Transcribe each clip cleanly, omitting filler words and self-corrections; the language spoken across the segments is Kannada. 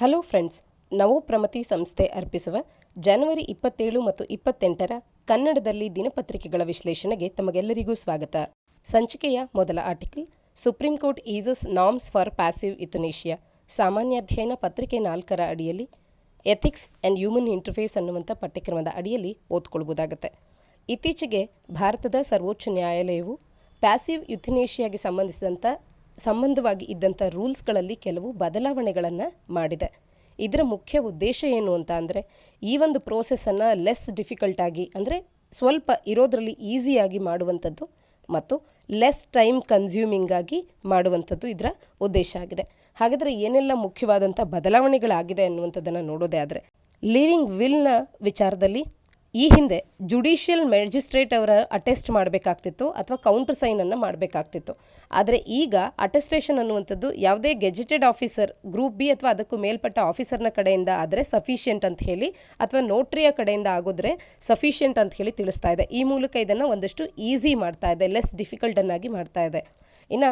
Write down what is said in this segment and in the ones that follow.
ಹಲೋ ಫ್ರೆಂಡ್ಸ್, ನವೋಪ್ರಮತಿ ಸಂಸ್ಥೆ ಅರ್ಪಿಸುವ ಜನವರಿ 27 ಮತ್ತು 28ರ ಕನ್ನಡದಲ್ಲಿ ದಿನಪತ್ರಿಕೆಗಳ ವಿಶ್ಲೇಷಣೆಗೆ ತಮಗೆಲ್ಲರಿಗೂ ಸ್ವಾಗತ. ಸಂಚಿಕೆಯ ಮೊದಲ article, supreme court eases norms for passive euthanasia. ಸಾಮಾನ್ಯ ಅಧ್ಯಯನ ಪತ್ರಿಕೆ 4ರ ಅಡಿಯಲ್ಲಿ ಎಥಿಕ್ಸ್ ಆ್ಯಂಡ್ ಹ್ಯೂಮನ್ ಇಂಟರ್ಫೇಸ್ ಅನ್ನುವಂಥ ಪಠ್ಯಕ್ರಮದ ಅಡಿಯಲ್ಲಿ ಓದ್ಕೊಳ್ಬೋದಾಗುತ್ತೆ. ಇತ್ತೀಚೆಗೆ ಭಾರತದ ಸರ್ವೋಚ್ಚ ನ್ಯಾಯಾಲಯವು ಪ್ಯಾಸಿವ್ ಯುಥನೇಷಿಯಾಗೆ ಸಂಬಂಧವಾಗಿ ಇದ್ದಂಥ ರೂಲ್ಸ್ಗಳಲ್ಲಿ ಕೆಲವು ಬದಲಾವಣೆಗಳನ್ನು ಮಾಡಿದೆ. ಇದರ ಮುಖ್ಯ ಉದ್ದೇಶ ಏನು ಅಂತ ಅಂದರೆ, ಈ ಒಂದು ಪ್ರೋಸೆಸ್ಸನ್ನು ಲೆಸ್ ಡಿಫಿಕಲ್ಟಾಗಿ, ಅಂದರೆ ಸ್ವಲ್ಪ ಇರೋದರಲ್ಲಿ ಈಸಿಯಾಗಿ ಮಾಡುವಂಥದ್ದು ಮತ್ತು ಲೆಸ್ ಟೈಮ್ ಕನ್ಸ್ಯೂಮಿಂಗ್ ಆಗಿ ಮಾಡುವಂಥದ್ದು ಇದರ ಉದ್ದೇಶ ಆಗಿದೆ. ಹಾಗಾದರೆ ಏನೆಲ್ಲ ಮುಖ್ಯವಾದಂಥ ಬದಲಾವಣೆಗಳಾಗಿದೆ ಅನ್ನುವಂಥದ್ದನ್ನು ನೋಡೋದೇ ಆದರೆ, ಲಿವಿಂಗ್ ವಿಲ್ನ ವಿಚಾರದಲ್ಲಿ ಈ ಹಿಂದೆ ಜುಡಿಷಿಯಲ್ ಮ್ಯಾಜಿಸ್ಟ್ರೇಟ್ ಅವರ ಅಟೆಸ್ಟ್ ಮಾಡಬೇಕಾಗ್ತಿತ್ತು ಅಥವಾ ಕೌಂಟರ್ ಸೈನನ್ನು ಮಾಡಬೇಕಾಗ್ತಿತ್ತು. ಆದರೆ ಈಗ ಅಟೆಸ್ಟೇಷನ್ ಅನ್ನುವಂಥದ್ದು ಯಾವುದೇ ಗೆಜೆಟೆಡ್ ಆಫೀಸರ್, ಗ್ರೂಪ್ ಬಿ ಅಥವಾ ಅದಕ್ಕೂ ಮೇಲ್ಪಟ್ಟ ಆಫೀಸರ್ನ ಕಡೆಯಿಂದ ಆದರೆ ಸಫಿಷಿಯೆಂಟ್ ಅಂತ ಹೇಳಿ, ಅಥವಾ ನೋಟ್ರಿಯ ಕಡೆಯಿಂದ ಆಗೋದ್ರೆ ಸಫಿಷಿಯೆಂಟ್ ಅಂತ ಹೇಳಿ ತಿಳಿಸ್ತಾ ಇದೆ. ಈ ಮೂಲಕ ಇದನ್ನು ಒಂದಷ್ಟು ಈಸಿ ಮಾಡ್ತಾ ಇದೆ, ಲೆಸ್ ಡಿಫಿಕಲ್ಟನ್ನಾಗಿ ಮಾಡ್ತಾ ಇದೆ. ಇನ್ನು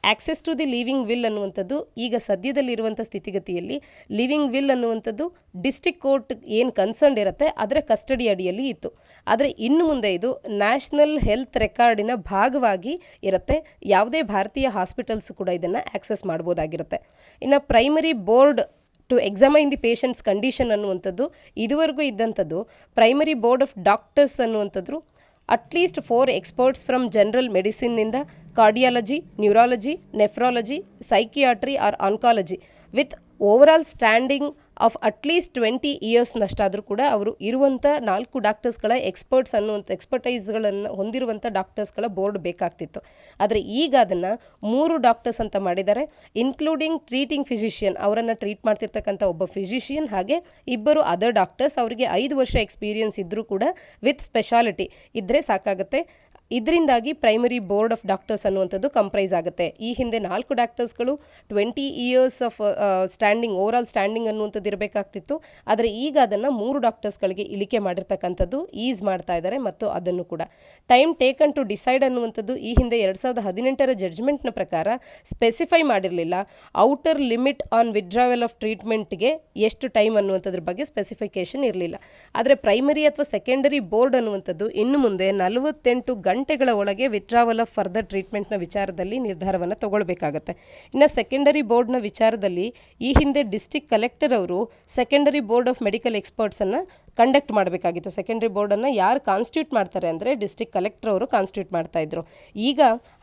access to the living will ಅನ್ನುವಂಥದ್ದು ಈಗ ಸದ್ಯದಲ್ಲಿರುವಂಥ ಸ್ಥಿತಿಗತಿಯಲ್ಲಿ ಲಿವಿಂಗ್ ವಿಲ್ ಅನ್ನುವಂಥದ್ದು ಡಿಸ್ಟ್ರಿಕ್ಟ್ ಕೋರ್ಟ್ ಏನು ಕನ್ಸರ್ನ್ ಇರುತ್ತೆ ಅದರ ಕಸ್ಟಡಿ ಅಡಿಯಲ್ಲಿ ಇತ್ತು. ಆದರೆ ಇನ್ನು ಮುಂದೆ ಇದು ನ್ಯಾಷನಲ್ ಹೆಲ್ತ್ ರೆಕಾರ್ಡಿನ ಭಾಗವಾಗಿ ಇರುತ್ತೆ. ಯಾವುದೇ ಭಾರತೀಯ ಹಾಸ್ಪಿಟಲ್ಸ್ ಕೂಡ ಇದನ್ನು ಆಕ್ಸೆಸ್ ಮಾಡ್ಬೋದಾಗಿರುತ್ತೆ. ಇನ್ನು primary board to examine the patient's condition ಅನ್ನುವಂಥದ್ದು ಇದುವರೆಗೂ ಇದ್ದಂಥದ್ದು ಪ್ರೈಮರಿ ಬೋರ್ಡ್ ಆಫ್ ಡಾಕ್ಟರ್ಸ್ ಅನ್ನುವಂಥದ್ದು ಅಟ್ಲೀಸ್ಟ್ 4 ಎಕ್ಸ್ಪರ್ಟ್ಸ್ ಫ್ರಮ್ ಜನರಲ್ ಮೆಡಿಸಿನ್ನಿಂದ cardiology, neurology, nephrology, psychiatry or oncology with overall standing of at least 20 ಇಯರ್ಸ್ನಷ್ಟಾದರೂ ಕೂಡ ಅವರು ಇರುವಂಥ 4 ಡಾಕ್ಟರ್ಸ್ಗಳ ಎಕ್ಸ್ಪರ್ಟೈಸ್ಗಳನ್ನು ಹೊಂದಿರುವಂಥ ಡಾಕ್ಟರ್ಸ್ಗಳ ಬೋರ್ಡ್ ಬೇಕಾಗ್ತಿತ್ತು. ಆದರೆ ಈಗ ಅದನ್ನು 3 ಡಾಕ್ಟರ್ಸ್ ಅಂತ ಮಾಡಿದ್ದಾರೆ, ಇನ್ಕ್ಲೂಡಿಂಗ್ ಟ್ರೀಟಿಂಗ್ ಫಿಸಿಷಿಯನ್, ಅವರನ್ನು ಟ್ರೀಟ್ ಮಾಡ್ತಿರ್ತಕ್ಕಂಥ ಒಬ್ಬ ಫಿಸಿಷಿಯನ್, ಹಾಗೆ 2 ಅದರ್ ಡಾಕ್ಟರ್ಸ್. ಅವರಿಗೆ 5 ವರ್ಷ ಎಕ್ಸ್ಪೀರಿಯನ್ಸ್ ಇದ್ದರೂ ಕೂಡ ವಿತ್ ಸ್ಪೆಷಾಲಿಟಿ ಇದ್ದರೆ ಸಾಕಾಗುತ್ತೆ. ಇದರಿಂದಾಗಿ ಪ್ರೈಮರಿ ಬೋರ್ಡ್ ಆಫ್ ಡಾಕ್ಟರ್ಸ್ ಅನ್ನುವಂಥದ್ದು ಕಂಪ್ರೈಸ್ ಆಗುತ್ತೆ. ಈ ಹಿಂದೆ 4 ಡಾಕ್ಟರ್ಸ್ಗಳು 20 years of standing, overall standing ಅನ್ನುವಂಥದ್ದು ಇರಬೇಕಾಗ್ತಿತ್ತು. ಆದರೆ ಈಗ ಅದನ್ನು 3 ಡಾಕ್ಟರ್ಸ್ಗಳಿಗೆ ಇಳಿಕೆ ಮಾಡಿರ್ತಕ್ಕಂಥದ್ದು ಈಸ್ ಮಾಡ್ತಾ ಇದ್ದಾರೆ. ಮತ್ತು ಅದನ್ನು ಕೂಡ ಟೈಮ್ ಟೇಕನ್ ಟು ಡಿಸೈಡ್ ಅನ್ನುವಂಥದ್ದು ಈ ಹಿಂದೆ 2018ರ ಜಡ್ಜ್ಮೆಂಟ್ನ ಪ್ರಕಾರ ಸ್ಪೆಸಿಫೈ ಮಾಡಿರಲಿಲ್ಲ. ಔಟರ್ ಲಿಮಿಟ್ ಆನ್ ವಿಡ್ರಾವೆಲ್ ಆಫ್ ಟ್ರೀಟ್ಮೆಂಟ್ಗೆ ಎಷ್ಟು ಟೈಮ್ ಅನ್ನುವಂಥದ್ರ ಬಗ್ಗೆ ಸ್ಪೆಸಿಫಿಕೇಶನ್ ಇರಲಿಲ್ಲ. ಆದರೆ ಪ್ರೈಮರಿ ಅಥವಾ ಸೆಕೆಂಡರಿ ಬೋರ್ಡ್ ಅನ್ನುವಂಥದ್ದು ಇನ್ನು ಮುಂದೆ 48 ಗಂಟೆಗಳ ಒಳಗೆ ವಿತ್ಡ್ರಾವಲ್ ಆಫ್ ಫರ್ದರ್ ಟ್ರೀಟ್ಮೆಂಟ್ನ ವಿಚಾರದಲ್ಲಿ ನಿರ್ಧಾರವನ್ನು ತಗೊಳ್ಬೇಕಾಗತ್ತೆ. ಇನ್ನು ಸೆಕೆಂಡರಿ ಬೋರ್ಡ್ನ ವಿಚಾರದಲ್ಲಿ ಈ ಹಿಂದೆ ಡಿಸ್ಟ್ರಿಕ್ಟ್ ಕಲೆಕ್ಟರ್ ಅವರು ಸೆಕೆಂಡರಿ ಬೋರ್ಡ್ ಆಫ್ ಮೆಡಿಕಲ್ ಎಕ್ಸ್ಪರ್ಟ್ಸನ್ನು ಕಂಡಕ್ಟ್ ಮಾಡಬೇಕಾಗಿತ್ತು. ಸೆಕೆಂಡರಿ ಬೋರ್ಡನ್ನು ಯಾರು ಕಾನ್ಸ್ಟಿಟ್ಯೂಟ್ ಮಾಡ್ತಾರೆ ಅಂದರೆ ಡಿಸ್ಟ್ರಿಕ್ಟ್ ಕಲೆಕ್ಟರ್ ಅವರು ಕಾನ್ಸ್ಟಿಟ್ಯೂಟ್ ಮಾಡ್ತಾಯಿದ್ರು. ಈಗ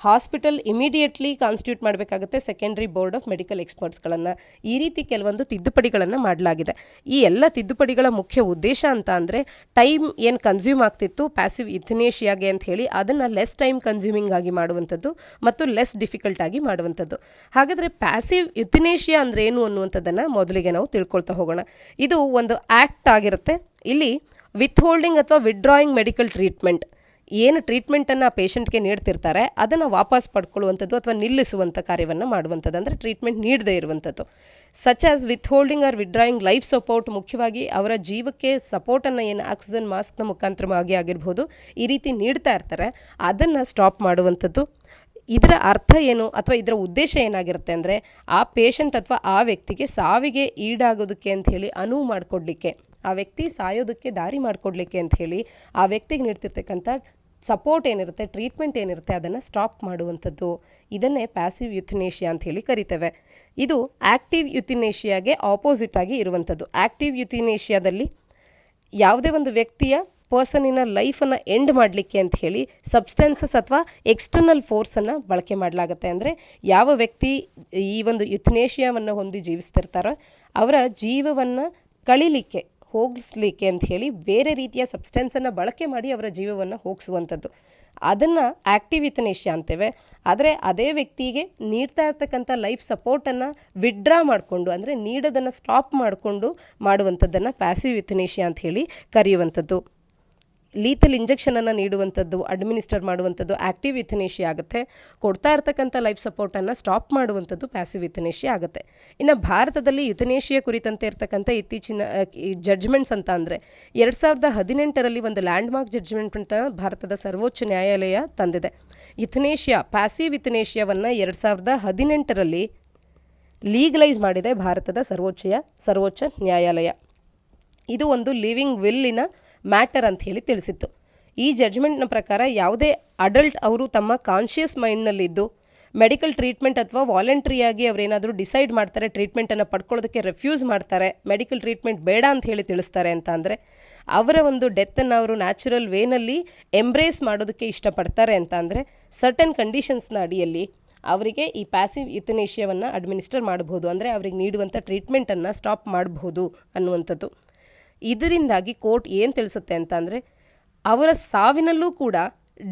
ಹಾಸ್ಪಿಟಲ್ ಇಮಿಡಿಯೇಟ್ಲಿ ಕಾನ್ಸ್ಟಿಟ್ಯೂಟ್ ಮಾಡಬೇಕಾಗುತ್ತೆ ಸೆಕೆಂಡರಿ ಬೋರ್ಡ್ ಆಫ್ ಮೆಡಿಕಲ್ ಎಕ್ಸ್ಪರ್ಟ್ಸ್ಗಳನ್ನು. ಈ ರೀತಿ ಕೆಲವೊಂದು ತಿದ್ದುಪಡಿಗಳನ್ನು ಮಾಡಲಾಗಿದೆ. ಈ ಎಲ್ಲ ತಿದ್ದುಪಡಿಗಳ ಮುಖ್ಯ ಉದ್ದೇಶ ಅಂತ ಅಂದರೆ, ಟೈಮ್ ಏನು ಕನ್ಸ್ಯೂಮ್ ಆಗ್ತಿತ್ತು ಪ್ಯಾಸಿವ್ ಯುಥನೇಷಿಯಾಗೆ ಅಂತ ಹೇಳಿ ಅದನ್ನು ಲೆಸ್ ಟೈಮ್ ಕನ್ಸ್ಯೂಮಿಂಗ್ ಆಗಿ ಮಾಡುವಂಥದ್ದು ಮತ್ತು ಲೆಸ್ ಡಿಫಿಕಲ್ಟ್ ಆಗಿ ಮಾಡುವಂಥದ್ದು. ಹಾಗಾದರೆ ಪ್ಯಾಸಿವ್ ಯುಥನೇಷಿಯಾ ಅಂದರೆ ಏನು ಅನ್ನುವಂಥದ್ದನ್ನು ಮೊದಲಿಗೆ ನಾವು ತಿಳ್ಕೊಳ್ತಾ ಹೋಗೋಣ. ಇದು ಒಂದು ಆ್ಯಕ್ಟ್ ಆಗಿರುತ್ತೆ. ಇಲ್ಲಿ ವಿತ್ ಹೋಲ್ಡಿಂಗ್ ಅಥವಾ ವಿಡ್ರಾಯಿಂಗ್ ಮೆಡಿಕಲ್ ಟ್ರೀಟ್ಮೆಂಟ್, ಏನು ಟ್ರೀಟ್ಮೆಂಟನ್ನು ಪೇಷಂಟ್ಗೆ ನೀಡ್ತಿರ್ತಾರೆ ಅದನ್ನು ವಾಪಸ್ ಪಡ್ಕೊಳ್ಳುವಂಥದ್ದು ಅಥವಾ ನಿಲ್ಲಿಸುವಂಥ ಕಾರ್ಯವನ್ನು ಮಾಡುವಂಥದ್ದು, ಅಂದರೆ ಟ್ರೀಟ್ಮೆಂಟ್ ನೀಡದೇ ಇರುವಂಥದ್ದು. Such as withholding or withdrawing life support, ಮುಖ್ಯವಾಗಿ ಅವರ ಜೀವಕ್ಕೆ ಸಪೋರ್ಟನ್ನು ಏನು ಆಕ್ಸಿಜನ್ ಮಾಸ್ಕ್ನ ಮುಖಾಂತರವಾಗಿ ಆಗಿರ್ಬೋದು ಈ ರೀತಿ ನೀಡ್ತಾ ಇರ್ತಾರೆ ಅದನ್ನು ಸ್ಟಾಪ್ ಮಾಡುವಂಥದ್ದು. ಇದರ ಅರ್ಥ ಏನು ಅಥವಾ ಇದರ ಉದ್ದೇಶ ಏನಾಗಿರುತ್ತೆ ಅಂದರೆ, ಆ ಪೇಷಂಟ್ ಅಥವಾ ಆ ವ್ಯಕ್ತಿಗೆ ಸಾವಿಗೆ ಈಡಾಗೋದಕ್ಕೆ ಅಂಥೇಳಿ ಅನುವು ಮಾಡಿಕೊಡ್ಲಿಕ್ಕೆ, ಆ ವ್ಯಕ್ತಿ ಸಾಯೋದಕ್ಕೆ ದಾರಿ ಮಾಡಿಕೊಡ್ಲಿಕ್ಕೆ ಅಂಥೇಳಿ ಆ ವ್ಯಕ್ತಿಗೆ ನೀಡ್ತಿರ್ತಕ್ಕಂಥ ಸಪೋರ್ಟ್ ಏನಿರುತ್ತೆ, ಟ್ರೀಟ್ಮೆಂಟ್ ಏನಿರುತ್ತೆ ಅದನ್ನು ಸ್ಟಾಪ್ ಮಾಡುವಂಥದ್ದು. ಇದನ್ನೇ ಪ್ಯಾಸಿವ್ ಯುಥನೇಷಿಯಾ ಅಂಥೇಳಿ ಕರಿತೇವೆ. ಇದು ಆ್ಯಕ್ಟಿವ್ ಯುಥನೇಷಿಯಾಗೆ ಆಪೋಸಿಟ್ ಆಗಿ ಇರುವಂಥದ್ದು. ಆ್ಯಕ್ಟಿವ್ ಯುಥನೇಷಿಯಾದಲ್ಲಿ ಯಾವುದೇ ಒಂದು ವ್ಯಕ್ತಿಯ ಪರ್ಸನಿನ ಲೈಫನ್ನು ಎಂಡ್ ಮಾಡಲಿಕ್ಕೆ ಅಂತ ಹೇಳಿ ಸಬ್ಸ್ಟೆನ್ಸಸ್ ಅಥವಾ ಎಕ್ಸ್ಟರ್ನಲ್ ಫೋರ್ಸನ್ನು ಬಳಕೆ ಮಾಡಲಾಗುತ್ತೆ. ಅಂದರೆ ಯಾವ ವ್ಯಕ್ತಿ ಈ ಒಂದು ಯುಥನೇಷಿಯಾವನ್ನು ಹೊಂದಿ ಜೀವಿಸ್ತಿರ್ತಾರೋ ಅವರ ಜೀವವನ್ನು ಕಳೀಲಿಕ್ಕೆ, ಹೋಗಿಸ್ಲಿಕ್ಕೆ ಅಂತ ಹೇಳಿ ಬೇರೆ ರೀತಿಯ ಸಬ್ಸ್ಟೆನ್ಸನ್ನು ಬಳಕೆ ಮಾಡಿ ಅವರ ಜೀವವನ್ನು ಹೋಗಿಸುವಂಥದ್ದು, ಅದನ್ನು ಆ್ಯಕ್ಟಿವ್ ಯುಥನೇಷಿಯಾ ಅಂತೇವೆ. ಆದರೆ ಅದೇ ವ್ಯಕ್ತಿಗೆ ನೀಡ್ತಾ ಇರ್ತಕ್ಕಂಥ ಲೈಫ್ ಸಪೋರ್ಟನ್ನು ವಿಡ್ರಾ ಮಾಡಿಕೊಂಡು, ಅಂದರೆ ನೀಡೋದನ್ನು ಸ್ಟಾಪ್ ಮಾಡಿಕೊಂಡು ಮಾಡುವಂಥದ್ದನ್ನು ಪ್ಯಾಸಿವ್ ಯುಥನೇಷಿಯಾ ಅಂತ ಹೇಳಿ ಕರೆಯುವಂಥದ್ದು. ಲೀಥಲ್ ಇಂಜೆಕ್ಷನನ್ನು ನೀಡುವಂಥದ್ದು, ಅಡ್ಮಿನಿಸ್ಟರ್ ಮಾಡುವಂಥದ್ದು ಆ್ಯಕ್ಟಿವ್ ಯುಥನೇಷಿಯಾ ಆಗುತ್ತೆ. ಕೊಡ್ತಾ ಇರ್ತಕ್ಕಂಥ ಲೈಫ್ ಸಪೋರ್ಟನ್ನು ಸ್ಟಾಪ್ ಮಾಡುವಂಥದ್ದು ಪ್ಯಾಸಿವ್ ಯುಥನೇಷಿಯಾ ಆಗುತ್ತೆ. ಇನ್ನು ಭಾರತದಲ್ಲಿ ಯುಥನೇಷಿಯಾ ಕುರಿತಂತೆ ಇರ್ತಕ್ಕಂಥ ಇತ್ತೀಚಿನ ಜಡ್ಜ್ಮೆಂಟ್ಸ್ ಅಂತ ಅಂದರೆ, 2018ರಲ್ಲಿ ಒಂದು ಲ್ಯಾಂಡ್ಮಾರ್ಕ್ ಜಡ್ಜ್ಮೆಂಟನ್ನು ಭಾರತದ ಸರ್ವೋಚ್ಚ ನ್ಯಾಯಾಲಯ ತಂದಿದೆ. ಯುಥನೇಷಿಯಾ, ಪ್ಯಾಸಿವ್ ಯುಥನೇಷಿಯಾವನ್ನು 2018ರಲ್ಲಿ ಲೀಗಲೈಸ್ ಮಾಡಿದೆ ಭಾರತದ ಸರ್ವೋಚ್ಚ ನ್ಯಾಯಾಲಯ. ಇದು ಒಂದು ಲಿವಿಂಗ್ ವಿಲ್ಲಿನ ಮ್ಯಾಟರ್ ಅಂತ ಹೇಳಿ ತಿಳಿಸಿತ್ತು. ಈ ಜಡ್ಜ್ಮೆಂಟ್ನ ಪ್ರಕಾರ ಯಾವುದೇ ಅಡಲ್ಟ್ ಅವರು ತಮ್ಮ ಕಾನ್ಷಿಯಸ್ ಮೈಂಡ್ನಲ್ಲಿದ್ದು ಮೆಡಿಕಲ್ ಟ್ರೀಟ್ಮೆಂಟ್ ಅಥವಾ ವಾಲಂಟ್ರಿಯಾಗಿ ಅವರೇನಾದರೂ ಡಿಸೈಡ್ ಮಾಡ್ತಾರೆ, ಟ್ರೀಟ್ಮೆಂಟನ್ನು ಪಡ್ಕೊಳ್ಳೋದಕ್ಕೆ ರೆಫ್ಯೂಸ್ ಮಾಡ್ತಾರೆ, ಮೆಡಿಕಲ್ ಟ್ರೀಟ್ಮೆಂಟ್ ಬೇಡ ಅಂತ ಹೇಳಿ ತಿಳಿಸ್ತಾರೆ ಅಂತ ಅಂದರೆ ಅವರ ಒಂದು ಡೆತ್ತನ್ನು ಅವರು ನ್ಯಾಚುರಲ್ ವೇನಲ್ಲಿ ಎಂಬ್ರೇಸ್ ಮಾಡೋದಕ್ಕೆ ಇಷ್ಟಪಡ್ತಾರೆ ಅಂತ ಅಂದರೆ ಸರ್ಟನ್ ಕಂಡೀಷನ್ಸ್ನ ಅಡಿಯಲ್ಲಿ ಅವರಿಗೆ ಈ ಪ್ಯಾಸಿವ್ ಯುಥನೇಷಿಯಾವನ್ನು ಅಡ್ಮಿನಿಸ್ಟರ್ ಮಾಡಬಹುದು, ಅಂದರೆ ಅವರಿಗೆ ನೀಡುವಂಥ ಟ್ರೀಟ್ಮೆಂಟನ್ನು ಸ್ಟಾಪ್ ಮಾಡಬಹುದು ಅನ್ನುವಂಥದ್ದು. ಇದರಿಂದಾಗಿ ಕೋರ್ಟ್ ಏನು ತಿಳಿಸುತ್ತೆ ಅಂತ ಅಂದರೆ ಅವರ ಸಾವಿನಲ್ಲೂ ಕೂಡ